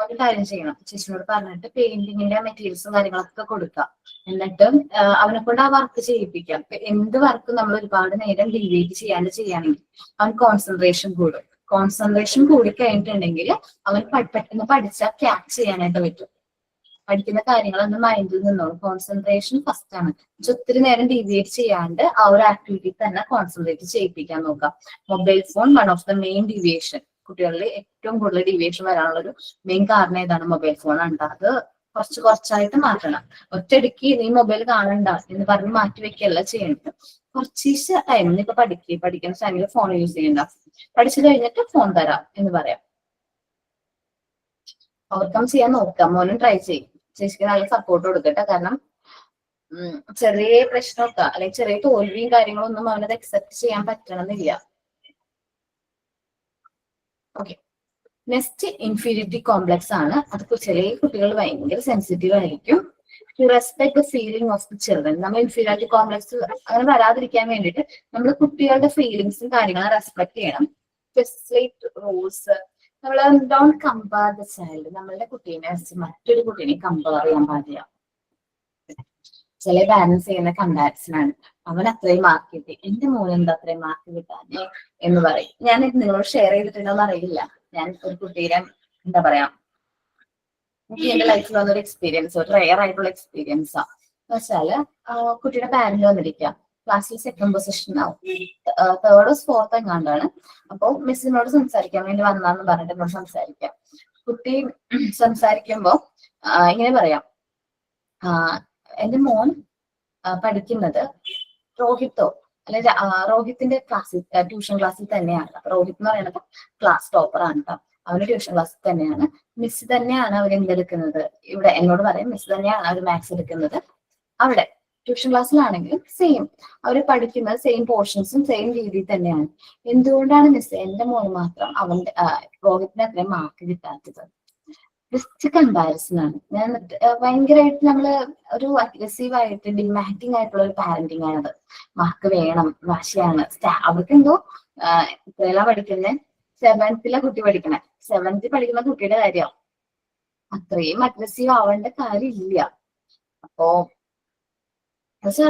ഒരു കാര്യം ചെയ്യണം. ചേച്ചിനോട് പറഞ്ഞിട്ട് പെയിന്റിങ്ങിന്റെ മെറ്റീരിയൽസും കാര്യങ്ങളൊക്കെ കൊടുക്കാം. എന്നിട്ട് അവനെ കൊണ്ട് ആ വർക്ക് ചെയ്യിപ്പിക്കാം. എന്ത് വർക്ക് നമ്മൾ ഒരുപാട് നേരം ഡീവിയേറ്റ് ചെയ്യാണ്ട് ചെയ്യുകയാണെങ്കിൽ അവൻ കോൺസെൻട്രേഷൻ കൂടും. കോൺസെൻട്രേഷൻ കൂടി കഴിഞ്ഞിട്ടുണ്ടെങ്കിൽ അവൻ പെട്ടെന്ന് പഠിച്ചാൽ ക്യാച്ച് ചെയ്യാനായിട്ട് പറ്റും. പഠിക്കുന്ന കാര്യങ്ങളൊന്നും മൈൻഡിൽ നിന്നോളും. കോൺസെൻട്രേഷൻ ഫസ്റ്റ് ആണ്. ഒത്തിരി നേരം ഡീവിയേറ്റ് ചെയ്യാണ്ട് ആ ഒരു ആക്ടിവിറ്റി തന്നെ കോൺസെൻട്രേറ്റ് ചെയ്യിപ്പിക്കാൻ നോക്കാം. Mobile phone one of the main deviation. കുട്ടികളിൽ ഏറ്റവും കൂടുതൽ ഡീവിയേഷൻ വരാനുള്ള ഒരു മെയിൻ കാരണം ഏതാണ്? മൊബൈൽ ഫോൺ ആണ്. അത് കുറച്ചായിട്ട് മാറ്റണം. ഒറ്റയടിക്ക് നീ മൊബൈൽ കാണണ്ട എന്ന് പറഞ്ഞ് മാറ്റി വെക്കുകയല്ല ചെയ്യണം. കുറച്ച് ടൈം ഇപ്പൊ പഠിക്കുന്ന ടൈമിൽ ഫോൺ യൂസ് ചെയ്യണ്ട, പഠിച്ചു കഴിഞ്ഞിട്ട് ഫോൺ തരാം എന്ന് പറയാം. ഓവർകം ചെയ്യാൻ നോക്കാം. മോനും ട്രൈ ചെയ്യും. ചേച്ചിക്ക് നല്ല സപ്പോർട്ട് കൊടുക്കട്ടെ. കാരണം ചെറിയ പ്രശ്നമൊക്കെ അല്ലെങ്കിൽ ചെറിയ തോൽവിയും കാര്യങ്ങളൊന്നും അവനത് അക്സെപ്റ്റ് ചെയ്യാൻ പറ്റണമെന്നില്ല. ഓക്കെ. നെക്സ്റ്റ് ഇൻഫീരിയറിറ്റി കോംപ്ലക്സ് ആണ്. അത് ചെറിയ കുട്ടികൾ ഭയങ്കര സെൻസിറ്റീവ് ആയിരിക്കും. To respect the feeling of the children. നമ്മൾ ഇൻഫീരിയറിറ്റി കോംപ്ലക്സ് അങ്ങനെ വരാതിരിക്കാൻ വേണ്ടിയിട്ട് നമ്മൾ കുട്ടികളുടെ ഫീലിങ്സും കാര്യങ്ങളും റെസ്പെക്ട് ചെയ്യണം. Facilitate rules. നമ്മൾ ഡോണ്ട് കമ്പയർ ദ ചൈൽഡ്. നമ്മളുടെ കുട്ടീനെ മറ്റൊരു കുട്ടീനെ കമ്പയർ ചെയ്യാൻ പാടില്ല. ചില പാരന്റ്സ് ചെയ്യുന്ന കമ്പാരിസൺ ആണ്. അവൻ അത്രയും മാർക്ക് കിട്ടി, എന്റെ മോൻ എന്താ അത്രയും മാർക്ക് കിട്ടാനേ എന്ന് പറയും. ഞാൻ നിങ്ങളോട് ഷെയർ ചെയ്തിട്ടുണ്ടോന്ന് അറിയില്ല. ഞാൻ ഒരു കുട്ടീനെ എന്താ പറയാ, എനിക്ക് എന്റെ ലൈഫിൽ വന്നൊരു എക്സ്പീരിയൻസ്, ഒരു റെയർ ആയിട്ടുള്ള എക്സ്പീരിയൻസാ. എന്ന് വെച്ചാല് കുട്ടിയുടെ പാരന്റ് വന്നിരിക്കുക, ക്ലാസ്സിൽ സെക്കൻഡ് പൊസിഷൻ ആവും, 3rd or 4th എങ്ങാണ്ടാണ്. അപ്പൊ മിസ്സിനോട് സംസാരിക്കാൻ വേണ്ടി വന്നാന്ന് പറഞ്ഞിട്ട് എന്നോട് സംസാരിക്കാം. കുട്ടി സംസാരിക്കുമ്പോ ഇങ്ങനെ പറയാം, എന്റെ മോൻ പഠിക്കുന്നത് റോഹിത്തോ അല്ലെ റോഹിത്തിന്റെ ക്ലാസ്സിൽ ട്യൂഷൻ ക്ലാസ്സിൽ തന്നെയാണ്. റോഹിത് എന്ന് പറയുന്നത് ക്ലാസ് ടോപ്പർ ആണ് കേട്ടോ. അവന് ട്യൂഷൻ ക്ലാസ്സിൽ തന്നെയാണ്. മിസ് തന്നെയാണ് അവർ എന്തെടുക്കുന്നത്. ഇവിടെ എന്നോട് പറയും മിസ് തന്നെയാണ് അവർ മാത്സ് എടുക്കുന്നത്. അവിടെ ട്യൂഷൻ ക്ലാസ്സിലാണെങ്കിലും സെയിം അവർ പഠിക്കുന്നത് സെയിം പോർഷൻസും സെയിം രീതിയിൽ തന്നെയാണ്. എന്തുകൊണ്ടാണ് മിസ് എന്റെ മോന് മാത്രം അവന്റെ റോഹിത്തിന് അത്രയും മാർക്ക് കിട്ടാത്തത്? ജസ്റ്റ് കമ്പാരിസൺ ആണ്. ഞാൻ ഭയങ്കരമായിട്ട് നമ്മള് ഒരു അഗ്രസീവ് ആയിട്ട് ഡിമാൻഡിങ് ആയിട്ടുള്ള ഒരു പാരന്റിങ് ആണത്. മാർക്ക് വേണം, വാശിയാണ്. അവർക്ക് എന്തോ ഇത്രയെല്ലാം പഠിക്കുന്നത് 7th കുട്ടി പഠിക്കണേ, 7th പഠിക്കുന്ന കുട്ടിയുടെ കാര്യം അത്രയും അഗ്രസീവ് ആവേണ്ട കാര്യമില്ല. അപ്പോ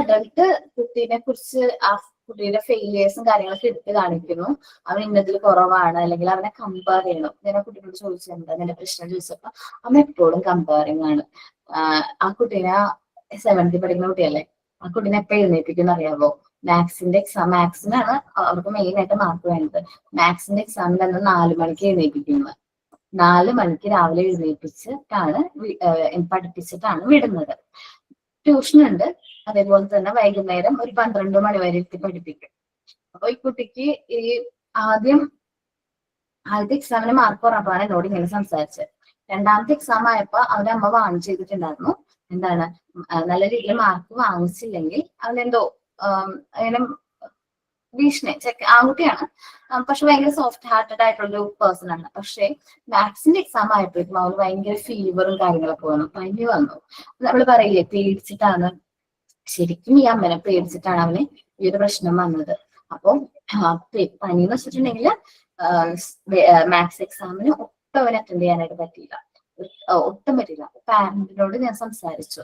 അഡൾട്ട് കുട്ടീനെ കുറിച്ച് ആ കുട്ടിയുടെ ഫെയിലിയേഴ്സും കാര്യങ്ങളൊക്കെ എടുത്ത് കാണിക്കുന്നു. അവൻ ഇന്നതിൽ കുറവാണ്, അല്ലെങ്കിൽ അവനെ കമ്പയർ ചെയ്യണം. ഞാൻ ആ കുട്ടീനോട് ചോദിച്ചിട്ടുണ്ട്, നിന്റെ പ്രശ്നം ചോദിച്ചപ്പോ അവൻ എപ്പോഴും കമ്പയറിങ് ആണ്. ആ കുട്ടീനെ 7th പഠിക്കുന്ന കുട്ടിയല്ലേ, ആ കുട്ടീനെ എപ്പോ എഴുന്നേൽപ്പിക്കുന്ന അറിയാവോ? മാത്സിന്റെ എക്സാം, മാത്സിനാണ് അവർക്ക് മെയിൻ ആയിട്ട് മാർക്ക് വേണ്ടത്. മാത്സിന്റെ എക്സാമിന്റെ അന്ന് 4 മണിക്ക് എഴുന്നേൽപ്പിക്കുന്നത്. 4 മണിക്ക് രാവിലെ എഴുന്നേൽപ്പിച്ചിട്ടാണ് പഠിപ്പിച്ചിട്ടാണ് വിടുന്നത്. ട്യൂഷൻ ഉണ്ട്, അതേപോലെ തന്നെ വൈകുന്നേരം ഒരു 12 മണി വരെ ഇരുത്തി പഠിപ്പിക്കും. അപ്പൊ ഈ കുട്ടിക്ക് ഈ ആദ്യത്തെ എക്സാമിന് മാർക്ക് കുറവാണ് എന്നോട് ഇങ്ങനെ സംസാരിച്ചത്. രണ്ടാമത്തെ എക്സാം ആയപ്പോ അവന്റെ അമ്മ വാൺ ചെയ്തിട്ടുണ്ടായിരുന്നു, എന്താണ് നല്ല രീതിയിൽ മാർക്ക് വാങ്ങിച്ചില്ലെങ്കിൽ അവനെന്തോ അങ്ങനെ ഭീഷണി. ആൺകുട്ടിയാണ്, പക്ഷെ ഭയങ്കര സോഫ്റ്റ് ഹാർട്ടഡ് ആയിട്ടുള്ള ഒരു പേഴ്സൺ ആണ്. പക്ഷെ മാത്സിന്റെ എക്സാം ആയപ്പോഴേക്കും അവന് ഭയങ്കര ഫീവറും കാര്യങ്ങളൊക്കെ വന്നു, പനി വന്നു. നമ്മൾ പറയില്ലേ പേടിച്ചിട്ടാണ്, ശരിക്കും ഈ അമ്മനെ പേടിച്ചിട്ടാണ് അവന് ഈ ഒരു പ്രശ്നം വന്നത്. അപ്പൊ പനി എന്ന് വെച്ചിട്ടുണ്ടെങ്കിൽ മാത്സ് എക്സാമിന് ഒട്ടും അവന് അറ്റൻഡ് ചെയ്യാനായിട്ട് പറ്റിയില്ല, ഒട്ടും പറ്റില്ല. പാരന്റിനോട് ഞാൻ സംസാരിച്ചു.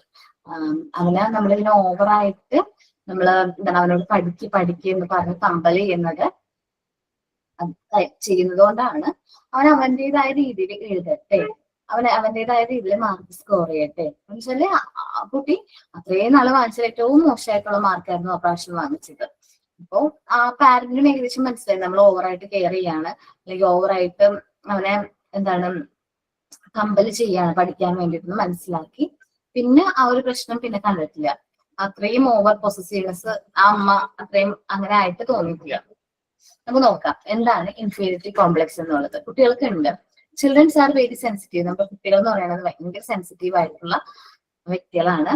അവന് നമ്മളിങ്ങനെ ഓവറായിട്ട് നമ്മള് എന്താണ് അവനോട് പഠിക്കുക എന്ന് പറഞ്ഞ് കമ്പൽ ചെയ്യുന്നത് ചെയ്യുന്നത് കൊണ്ടാണ്. അവൻ അവന്റേതായ രീതിയിൽ എഴുതട്ടെ, അവന്റേതായ രീതിയിൽ മാർക്ക് സ്കോർ ചെയ്യട്ടെ എന്ന് വെച്ചാല് കുട്ടി അത്രയും നാള് വാങ്ങിച്ചത് ഏറ്റവും മോശമായിട്ടുള്ള മാർക്കായിരുന്നു ആ പ്രാവശ്യം വാങ്ങിച്ചത്. അപ്പോ ആ പാരന്റിനും ഏകദേശം മനസ്സിലായി നമ്മൾ ഓവറായിട്ട് കെയർ ചെയ്യാണ്, അല്ലെങ്കിൽ ഓവറായിട്ട് അവനെ എന്താണ് കമ്പൽ ചെയ്യാണ് പഠിക്കാൻ വേണ്ടിയിട്ട് മനസ്സിലാക്കി. പിന്നെ ആ ഒരു പ്രശ്നം പിന്നെ കണ്ടിട്ടില്ല. അത്രയും ഓവർ പൊസസീവ്നെസ് ആ അമ്മ അത്രയും അങ്ങനെ ആയിട്ട് തോന്നിയിട്ടില്ല. നമുക്ക് നോക്കാം എന്താണ് ഇൻഫീരിയറിറ്റി കോംപ്ലക്സ് എന്നുള്ളത്. കുട്ടികൾക്ക് ഉണ്ട്. Children's are very sensitive. നമ്മുടെ കുട്ടികൾ എന്ന് പറയുന്നത് ഭയങ്കര സെൻസിറ്റീവ് ആയിട്ടുള്ള വ്യക്തികളാണ്.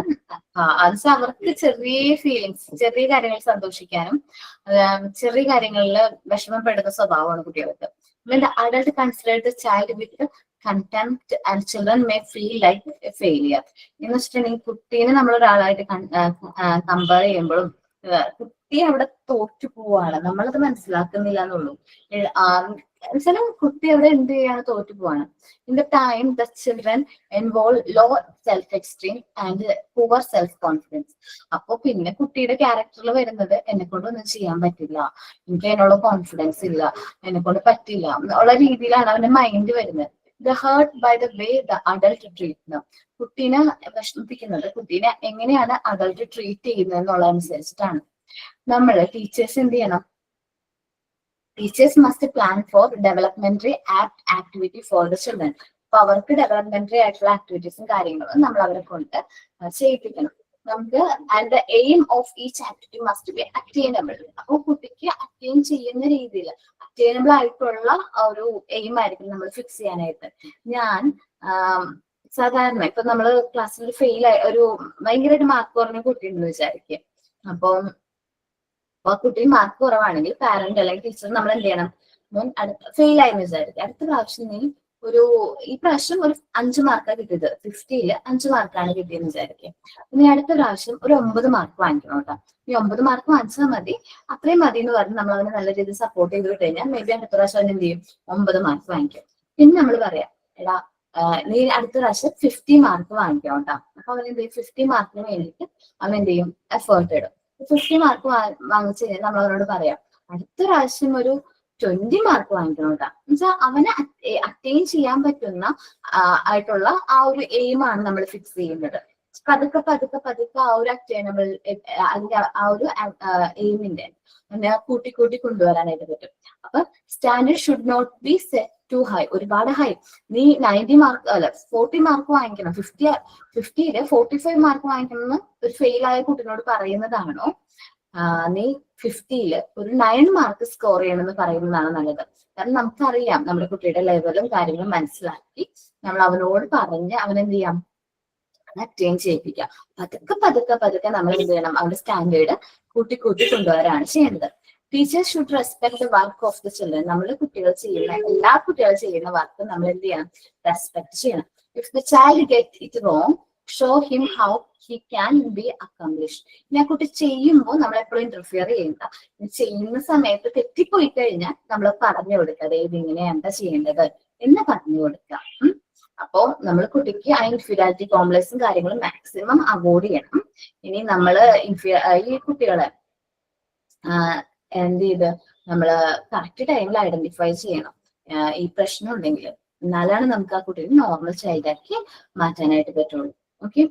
അത് അവർക്ക് ചെറിയ ഫീലിങ്സ്, ചെറിയ കാര്യങ്ങൾ സന്തോഷിക്കാനും ചെറിയ കാര്യങ്ങളിൽ വിഷമപ്പെടുന്ന സ്വഭാവമാണ് കുട്ടികൾക്ക്. When the adult considers the child with contempt and children may feel like a failure. എന്ന് വെച്ചിട്ടുണ്ടെങ്കിൽ കുട്ടീനെ നമ്മൾ ഒരാളായിട്ട് കമ്പയർ ചെയ്യുമ്പോഴും കുട്ടി അവിടെ തോറ്റു പോവാണ്, നമ്മളത് മനസ്സിലാക്കുന്നില്ല എന്നുള്ളൂ. ചില കുട്ടി അവിടെ എന്ത് ചെയ്യാണ്, തോറ്റു പോവാണ്. In the time the children involve low self esteem and poor self confidence. അപ്പൊ പിന്നെ കുട്ടിയുടെ ക്യാരക്ടറിൽ വരുന്നത് എന്നെ കൊണ്ടൊന്നും ചെയ്യാൻ പറ്റില്ല, എനിക്ക് അതിനുള്ള കോൺഫിഡൻസ് ഇല്ല, എന്നെ കൊണ്ട് പറ്റില്ല എന്നുള്ള രീതിയിലാണ് അവന്റെ മൈൻഡ് വരുന്നത്. The hurt by the way the adult treat them. കുട്ടീനെ വിഷമിപ്പിക്കുന്നത് കുട്ടീനെ എങ്ങനെയാണ് അഡൾട്ട് ട്രീറ്റ് ചെയ്യുന്നത് എന്നുള്ളതനുസരിച്ചിട്ടാണ്. നമ്മൾ ടീച്ചേഴ്സ് എന്ത് ചെയ്യണം? Teachers must plan for developmentary activity for the children. അപ്പൊ അവർക്ക് ഡെവലപ്മെന്ററി ആയിട്ടുള്ള ആക്ടിവിറ്റീസും കാര്യങ്ങളും നമ്മൾ അവരെ കൊണ്ട് ചെയ്യിപ്പിക്കണം. നമുക്ക് and the aim of each activity must be attainable. അപ്പൊ കുട്ടിക്ക് അറ്റൈൻ ചെയ്യുന്ന രീതിയിൽ അറ്റൈനബിൾ ആയിട്ടുള്ള ഒരു എയിം ആയിരിക്കും നമ്മൾ ഫിക്സ് ചെയ്യാനായിട്ട്. ഞാൻ സാധാരണ ഇപ്പൊ നമ്മള് ക്ലാസ്സിൽ ഫെയിൽ ആയി ഒരു ഭയങ്കരമായിട്ട് മാർക്ക് കുറഞ്ഞ കുട്ടിയുണ്ടെന്ന് വിചാരിക്കുക. അപ്പം ആ കുട്ടി മാർക്ക് കുറവാണെങ്കിൽ പാരന്റ് അല്ലെങ്കിൽ ടീച്ചർ നമ്മൾ എന്ത് ചെയ്യണം? ഫെയിൽ ആയെന്ന് വിചാരിക്കുക. അടുത്ത പ്രാവശ്യം നീ ഈ പ്രാവശ്യം ഒരു 5 മാർക്കാണ് കിട്ടിയത്, 50ൽ 5 മാർക്കാണ് കിട്ടിയെന്ന് വിചാരിക്കുക. ഇനി അടുത്ത പ്രാവശ്യം ഒരു 9 മാർക്ക് വാങ്ങിക്കണം കേട്ടോ. ഈ 9 മാർക്ക് വാങ്ങിച്ചാൽ മതി, അത്രയും മതി എന്ന് പറഞ്ഞ് നമ്മൾ അവനെ നല്ല രീതിയിൽ സപ്പോർട്ട് ചെയ്ത് വിട്ട് കഴിഞ്ഞാൽ മേ ബി അടുത്ത പ്രാവശ്യം അവൻ എന്ത് ചെയ്യും? 9 മാർക്ക് വാങ്ങിക്കും. പിന്നെ നമ്മൾ പറയാം, എടാ നീ അടുത്ത പ്രാവശ്യം 50 മാർക്ക് വാങ്ങിക്കണം കേട്ടോ. അപ്പൊ അവൻ എന്ത് ചെയ്യും? 50 മാർക്കിന് വേണ്ടിയിട്ട് അവൻ എന്ത് ചെയ്യും? എഫേർട്ട് ഇടും. 50 മാർക്ക് വാങ്ങിച്ചു കഴിഞ്ഞാൽ നമ്മൾ അവനോട് പറയാം, അടുത്ത പ്രാവശ്യം ഒരു 20 മാർക്ക് വാങ്ങിക്കണം കേട്ടോ. എന്നുവെച്ചാൽ അവനെ അറ്റൈൻ ചെയ്യാൻ പറ്റുന്ന ആയിട്ടുള്ള ആ ഒരു എയിമാണ് നമ്മൾ ഫിക്സ് ചെയ്യുന്നത്. പതുക്കെ പതുക്കെ പതുക്കെ ആ ഒരു അറ്റൈനബിൾ അതിന്റെ ആ ഒരു എയിമിന്റെ കൂട്ടി കൂട്ടി കൊണ്ടുവരാനായിട്ട് പറ്റും. അപ്പൊ standard should not be set to high. ഒരുപാട് ഹൈ. നീ 90 മാർക്ക് അല്ല 40 മാർക്ക് വാങ്ങിക്കണം, 50ല് 45 മാർക്ക് വാങ്ങിക്കണം എന്ന് ഒരു ഫെയിൽ ആയ കുട്ടിനോട് പറയുന്നതാണോ നീ 50ല് ഒരു 9 മാർക്ക് സ്കോർ ചെയ്യണമെന്ന് പറയുന്നതാണ് നല്ലത്? കാരണം നമുക്കറിയാം നമ്മുടെ കുട്ടിയുടെ ലെവലും കാര്യങ്ങളും മനസ്സിലാക്കി നമ്മൾ അവനോട് പറഞ്ഞ് അവനെന്ത് ചെയ്യാം? അറ്റൈൻ ചെയ്യിപ്പിക്കാം. പതുക്കെ പതുക്കെ പതുക്കെ നമ്മൾ എന്ത് ചെയ്യണം? അവന്റെ സ്റ്റാൻഡേർഡ് കൂട്ടി കൂട്ടി കൊണ്ടുവരാണ് ചെയ്യേണ്ടത്. Teachers should respect the work of the children. നമ്മൾ കുട്ടികൾ ചെയ്യുന്ന എല്ലാ കുട്ടികളും ചെയ്യുന്ന വർക്ക് നമ്മൾ എന്ത് ചെയ്യണം? റെസ്പെക്ട് ചെയ്യണം. If the child get it wrong show him how he can be accomplished. ഇനി ആ കുട്ടി ചെയ്യുമ്പോൾ നമ്മൾ എപ്പോഴും ഇന്റർഫിയർ ചെയ്യണ്ട. ചെയ്യുന്ന സമയത്ത് തെറ്റിപ്പോയി കഴിഞ്ഞാൽ നമ്മൾ പറഞ്ഞു കൊടുക്കുക, അതായത് ഇങ്ങനെയാണ് ചെയ്യേണ്ടത് എന്ന് പറഞ്ഞു കൊടുക്കുക. അപ്പോ നമ്മൾ കുട്ടിക്ക് ആ ഇൻഫീരിയോറിറ്റി കോംപ്ലക്സും കാര്യങ്ങളും മാക്സിമം അവോയ്ഡ് ചെയ്യണം. ഇനി നമ്മള് ഈ കുട്ടികളെ എന്ത് ചെയ്ത് നമ്മള് കറക്റ്റ് ടൈമിൽ ഐഡന്റിഫൈ ചെയ്യണം ഈ പ്രശ്നം ഉണ്ടെങ്കിൽ. എന്നാലാണ് നമുക്ക് ആ കുട്ടിയെ നോർമൽ ചൈൽഡാക്കി മാറ്റാനായിട്ട് പറ്റുള്ളൂ. ഓക്കെ,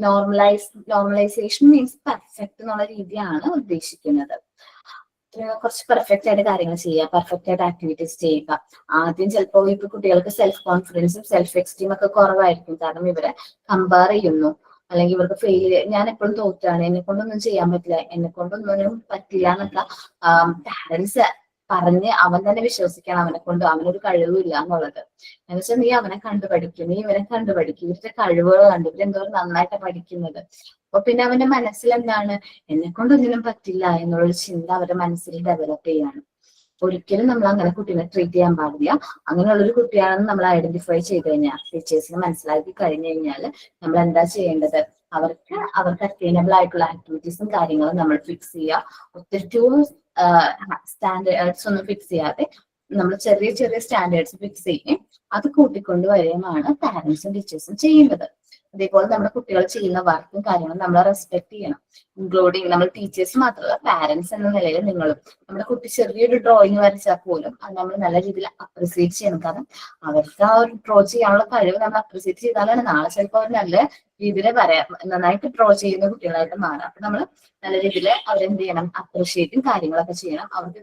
നോർമലൈസേഷൻ മീൻസ് പെർഫെക്റ്റ് എന്നുള്ള രീതിയാണ് ഉദ്ദേശിക്കുന്നത്. കുറച്ച് പെർഫെക്റ്റ് ആയിട്ട് കാര്യങ്ങൾ ചെയ്യുക, പെർഫെക്റ്റ് ആയിട്ട് ആക്ടിവിറ്റീസ് ചെയ്യുക. ആദ്യം ചിലപ്പോൾ ഇപ്പൊ കുട്ടികൾക്ക് സെൽഫ് കോൺഫിഡൻസും സെൽഫ് എക്സ്റ്റീം ഒക്കെ കുറവായിരിക്കും, കാരണം ഇവരെ കമ്പയർ ചെയ്യുന്നു അല്ലെങ്കിൽ ഇവർക്ക് ഫെയിൽ, ഞാൻ എപ്പോഴും തോറ്റാണ്, എന്നെ കൊണ്ടൊന്നും ചെയ്യാൻ പറ്റില്ല, എന്നെ കൊണ്ടൊന്നും പറ്റില്ല എന്നൊക്കെ പാരന്റ്സ് പറഞ്ഞ് അവൻ തന്നെ വിശ്വസിക്കണം അവനെ കൊണ്ട് അവനൊരു കഴിവില്ല എന്നുള്ളത്. എന്ന് വെച്ചാൽ നീ അവനെ കണ്ടുപഠിക്കും, നീ ഇവനെ കണ്ടുപഠിക്കും, ഇവരുടെ കഴിവുകൾ കണ്ടു, ഇവരെന്തോരം നന്നായിട്ട് പഠിക്കുന്നത്. അപ്പൊ പിന്നെ അവന്റെ മനസ്സിൽ എന്താണ്, എന്നെ കൊണ്ടൊന്നിനും പറ്റില്ല എന്നുള്ളൊരു ചിന്ത അവരുടെ മനസ്സിൽ ഡെവലപ്പ് ചെയ്യാണ്. ഒരിക്കലും നമ്മൾ അങ്ങനെ കുട്ടീനെ ട്രീറ്റ് ചെയ്യാൻ പാടില്ല. അങ്ങനെയുള്ളൊരു കുട്ടിയാണെന്ന് നമ്മൾ ഐഡന്റിഫൈ ചെയ്ത് കഴിഞ്ഞാൽ, ടീച്ചേഴ്സിന് മനസ്സിലാക്കി കഴിഞ്ഞു കഴിഞ്ഞാൽ നമ്മൾ എന്താ ചെയ്യേണ്ടത്, അവർക്ക് അറ്റൈനബിൾ ആയിട്ടുള്ള ആക്ടിവിറ്റീസും കാര്യങ്ങളും നമ്മൾ ഫിക്സ് ചെയ്യുക. ഒത്തിരി ടു സ്റ്റാൻഡേർഡ്സ് ഒന്നും ഫിക്സ് ചെയ്യാതെ നമ്മൾ ചെറിയ ചെറിയ സ്റ്റാൻഡേർഡ്സ് ഫിക്സ് ചെയ്യും, അത് കൂട്ടിക്കൊണ്ട് വരികയുമാണ് പാരന്റ്സും ടീച്ചേഴ്സും ചെയ്യേണ്ടത്. അതേപോലെ നമ്മുടെ കുട്ടികൾ ചെയ്യുന്ന വർക്കും കാര്യങ്ങളും നമ്മൾ റെസ്പെക്ട് ചെയ്യണം. ഇൻക്ലൂഡിങ് നമ്മൾ ടീച്ചേഴ്സ് മാത്രമല്ല, പാരന്റ്സ് എന്ന നിലയിൽ നിങ്ങളും നമ്മുടെ കുട്ടി ചെറിയൊരു ഡ്രോയിങ് വരച്ചാൽ പോലും അത് നമ്മൾ നല്ല രീതിയിൽ അപ്രിസിയേറ്റ് ചെയ്യണം. കാരണം അവർക്ക് ആ ഒരു ഡ്രോ ചെയ്യാനുള്ള കഴിവ് നമ്മൾ അപ്രിസിയേറ്റ് ചെയ്താലാണ് നാളെ ചിലപ്പോൾ അവർ നല്ല രീതിയിൽ നന്നായിട്ട് ഡ്രോ ചെയ്യുന്ന കുട്ടികളായിട്ട് മാറാം. അപ്പൊ നമ്മൾ നല്ല രീതിയിൽ അവരെന്ത് ചെയ്യണം, അപ്രിഷിയേറ്റും കാര്യങ്ങളൊക്കെ ചെയ്യണം. അവർക്ക്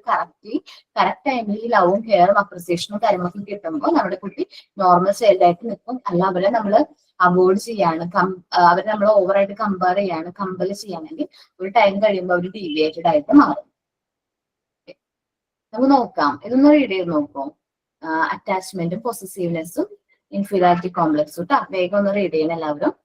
കറക്റ്റ് ടൈമിൽ ഈ ലവും കെയറും അപ്രിസിയേഷനും കാര്യങ്ങളൊക്കെ കിട്ടുമ്പോൾ നമ്മുടെ കുട്ടി നോർമൽ ചൈൽഡ് ആയിട്ട് നിൽക്കും. അല്ല അവരെ നമ്മൾ അവോയ്ഡ് ചെയ്യാണ്, അവരെ നമ്മൾ ഓവറായിട്ട് കമ്പയർ ചെയ്യാണ്, കമ്പൽ ചെയ്യാണെങ്കിൽ ഒരു ടൈം കഴിയുമ്പോൾ അവർ ഡീവിയേറ്റഡ് ആയിട്ട് മാറും. നമുക്ക് നോക്കാം, ഇതൊന്ന് റീഡ് ചെയ്ത് നോക്കാം. അറ്റാച്ച്മെന്റും പൊസസീവ്നെസ്സും ഇൻഫീരിയോറിറ്റി കോംപ്ലക്സും കേട്ടോ. വേഗം ഒന്ന് റീഡ് ചെയ്യണം എല്ലാവരും.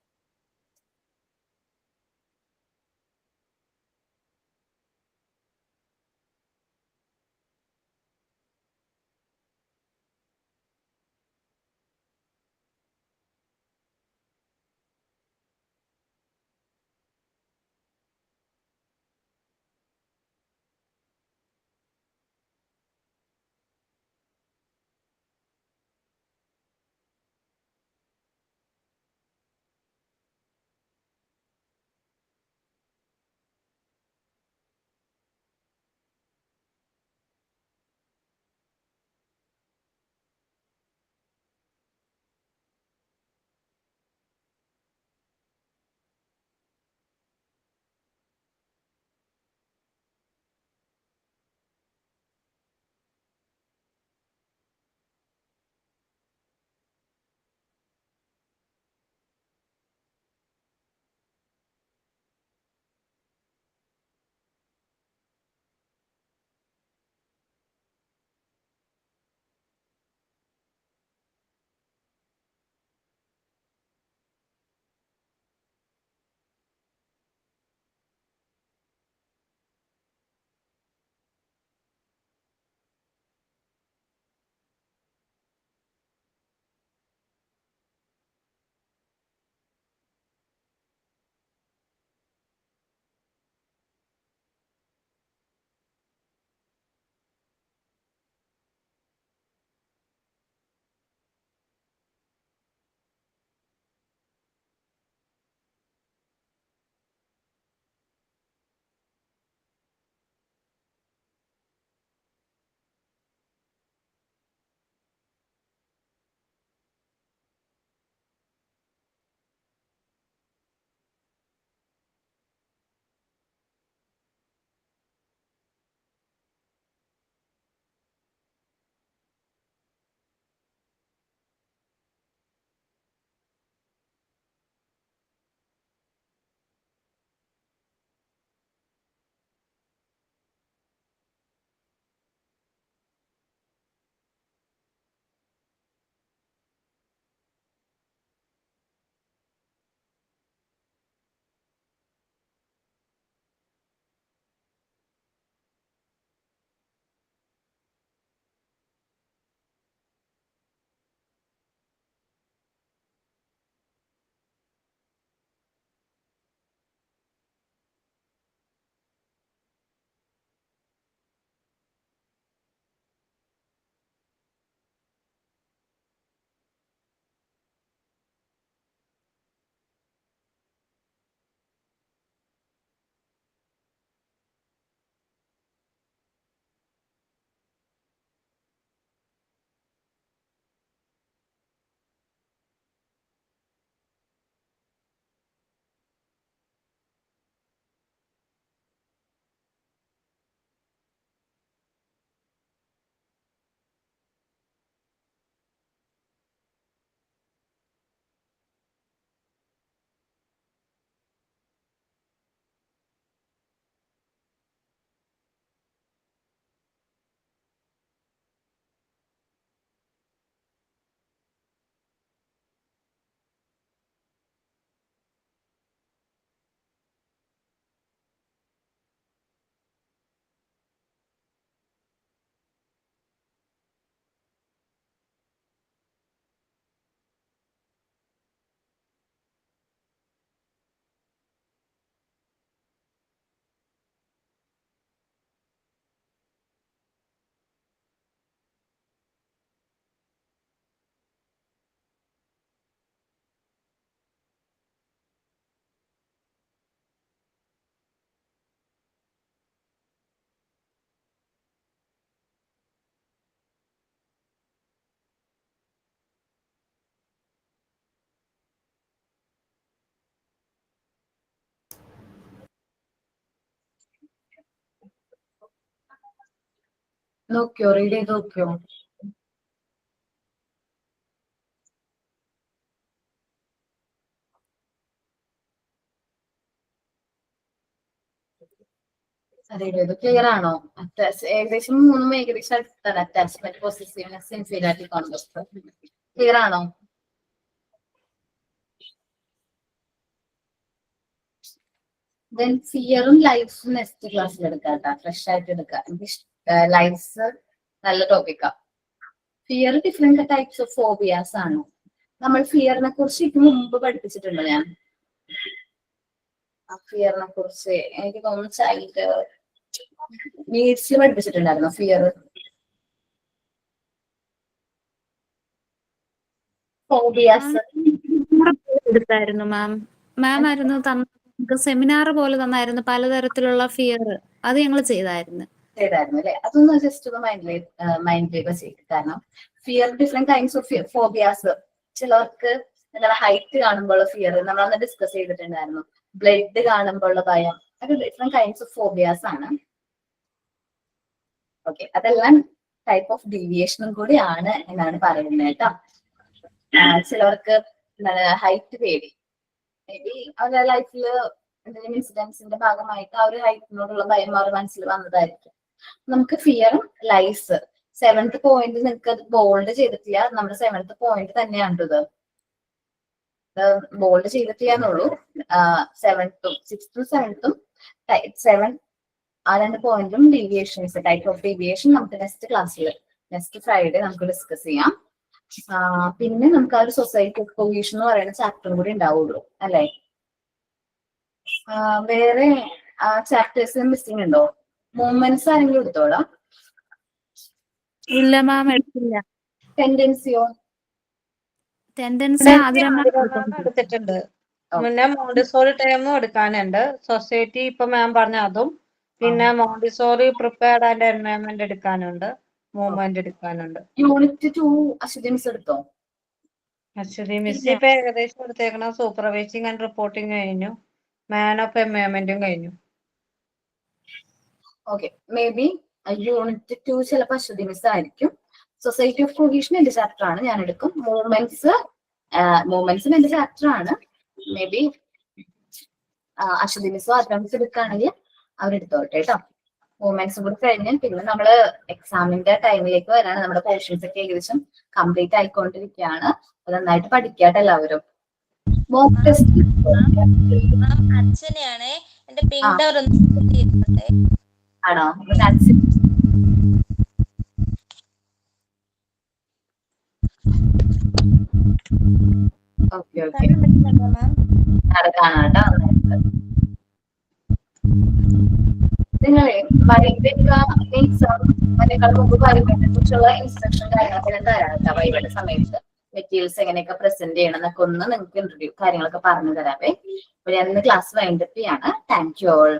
നോക്കിയോ, റീഡ് ചെയ്ത് നോക്കിയോ? റീഡ് ചെയ്തു. ക്ലിയർ ആണോ? ഏകദേശം മൂന്നും ഏകദേശം അടുത്താണ്. Attachment, possessiveness, inferiority complex. Clear ആണോ? ദെൻ ഫിയറും ലൈഫ്സും നെക്സ്റ്റ് ക്ലാസ്സിൽ എടുക്കാം. ഫ്രഷ് ആയിട്ട് എടുക്കാം. എനിക്ക് ലൈഫ്സ് നല്ല ടോപ്പിക്കാ. Fear different types of phobias ആണ്. നമ്മൾ ഫിയറിനെ കുറിച്ച് ഇതിന് മുമ്പ് പഠിപ്പിച്ചിട്ടുണ്ട്. ഞാൻ ഫിയറിനെ കുറിച്ച് എനിക്ക് തോന്നുന്നു ചൈൽഡ് നീഡ്സിൽ പഠിപ്പിച്ചിട്ടുണ്ടായിരുന്നു ഫിയർ. ഫോബിയാസ് എടുത്തായിരുന്നു മാം ആയിരുന്നു നമുക്ക് സെമിനാർ പോലെ തന്നായിരുന്നു പലതരത്തിലുള്ള ഫിയർ. അത് ഞങ്ങൾ ചെയ്തായിരുന്നു അല്ലെ? അതൊന്ന് ജസ്റ്റ് ഒന്ന് മൈൻഡിലേക്ക് ചെയ്യും. കാരണം fear different kinds of phobias. ചിലർക്ക് എന്താണ് ഹൈറ്റ് കാണുമ്പോൾ ഫിയർ, നമ്മളന്ന് ഡിസ്കസ് ചെയ്തിട്ടുണ്ടായിരുന്നു. ബ്ലഡ് കാണുമ്പോഴുള്ള ഭയം, അത് ഡിഫറെന്റ് കൈൻഡ്സ് ഓഫ് ഫോബിയാസ് ആണ്. ഓക്കെ, അതെല്ലാം ടൈപ്പ് ഓഫ് ഡീവിയേഷനും കൂടി ആണ് എന്നാണ് പറയുന്നത് കേട്ടോ. ചിലവർക്ക് എന്താണ് ഹൈറ്റ് പേടി, മേ ബി അവരുടെ ലൈഫിൽ എന്തെങ്കിലും ഇൻസിഡൻസിന്റെ ഭാഗമായിട്ട് ആ ഒരു ഹൈറ്റിനോടുള്ള ഭയം അവർ മനസ്സിൽ വന്നതായിരിക്കും. നമുക്ക് ഫിയറും ലൈസ് 7th പോയിന്റ് നിങ്ങൾക്ക് ബോൾഡ് ചെയ്തിട്ടില്ല. നമ്മുടെ 7th പോയിന്റ് തന്നെയാണ് ഇത്. ബോൾഡ് ചെയ്തിട്ടില്ല എന്നുള്ളൂ. 7th, 6th, 7th 7 ആ 2 പോയിന്റും ഡീവിയേഷൻസ്, ടൈപ്പ് ഓഫ് ഡീവിയേഷൻ നമുക്ക് നെക്സ്റ്റ് ക്ലാസ്സിൽ, നെക്സ്റ്റ് ഫ്രൈഡേ നമുക്ക് ഡിസ്കസ് ചെയ്യാം. പിന്നെ നമുക്ക് ആ ഒരു സൊസൈറ്റി ഓഫ് കൊഹീഷൻ എന്ന് പറയുന്ന ചാപ്റ്ററും കൂടി ഉണ്ടാവുള്ളൂ അല്ലെ? വേറെ ചാപ്റ്റേഴ്സ് മിസ്സിംഗ് ഉണ്ടോ? മൂവ്മെന്റ്സ് ആരെങ്കിലും എടുത്തോളാം? ഇല്ല മാം, എടുത്തില്ല. ടെൻഡൻസിയോ? ടെൻഡൻസി എടുത്തിട്ടുണ്ട്. പിന്നെ മോണ്ടിസോറി ടൈമും എടുക്കാനുണ്ട്. സൊസൈറ്റി ഇപ്പൊ മാം പറഞ്ഞ അതും, പിന്നെ മോണ്ടിസോറി പ്രിപ്പയർഡ് ആൻഡ് എൻവയൺമെന്റ് എടുക്കാനുണ്ട്, മൂവ്മെന്റ് എടുക്കാനുണ്ട്. യൂണിറ്റ് 2 അശ്വതി മിസ് എടുത്തോ? അശ്വതി മിസ് ഇപ്പൊ ഏകദേശം എടുത്തേക്കണം. സൂപ്പർവൈസിങ് ആൻഡ് റിപ്പോർട്ടിങ് കഴിഞ്ഞു, മാൻ ഓഫ് എൻവയൺമെന്റും കഴിഞ്ഞു. ഓക്കെ, മേ ബി യൂണിറ്റ് 2 ചിലപ്പോൾ അശ്വതി മിസ് ആയിരിക്കും. സൊസൈറ്റി ഓഫ് കൊഹീഷൻ എന്റെ ചാപ്റ്റർ ആണ്, ഞാൻ എടുക്കും. മൂവ്മെന്റ്സും എന്റെ ചാപ്റ്റർ ആണ്. മേ ബി അശ്വതി മിസ്സോ അത്ര മിസ് എടുക്കുകയാണെങ്കിൽ അവരെടുത്തോട്ടെ കേട്ടോ. മൂവ്മെന്റ്സും കൂടി കഴിഞ്ഞ് പിന്നെ നമ്മള് എക്സാമിന്റെ ടൈമിലേക്ക് വരാണ്. നമ്മുടെ പോർഷൻസ് ഒക്കെ ഏകദേശം കംപ്ലീറ്റ് ആയിക്കൊണ്ടിരിക്കുകയാണ്. അത് നന്നായിട്ട് പഠിക്കാട്ടെ എല്ലാവരും. മോക്ക് ടെസ്റ്റ് അച്ഛനെയാണ് എന്റെ പിങ്ക് ഡോർ ഒന്ന് ആണോ? ഓക്കെ ഓക്കെ, കാണാട്ടോ. നിങ്ങളെ എക്സാമിനേക്കാൾ മുമ്പ് വൈവയെ കുറിച്ചുള്ള ഇൻസ്ട്രക്ഷൻ കാര്യങ്ങളൊക്കെ തരാം. വൈവയുടെ സമയത്ത് മെറ്റീരിയൽസ് എങ്ങനെയൊക്കെ പ്രസന്റ് ചെയ്യണം എന്നൊക്കെ ഒന്ന് നിങ്ങൾക്ക് കാര്യങ്ങളൊക്കെ പറഞ്ഞു തരാവേ. അപ്പൊ ഞാൻ ഇന്ന് ക്ലാസ് വൈൻഡപ്പ് ചെയ്യാണ്. Thank you all.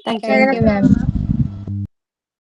Thank you ma'am.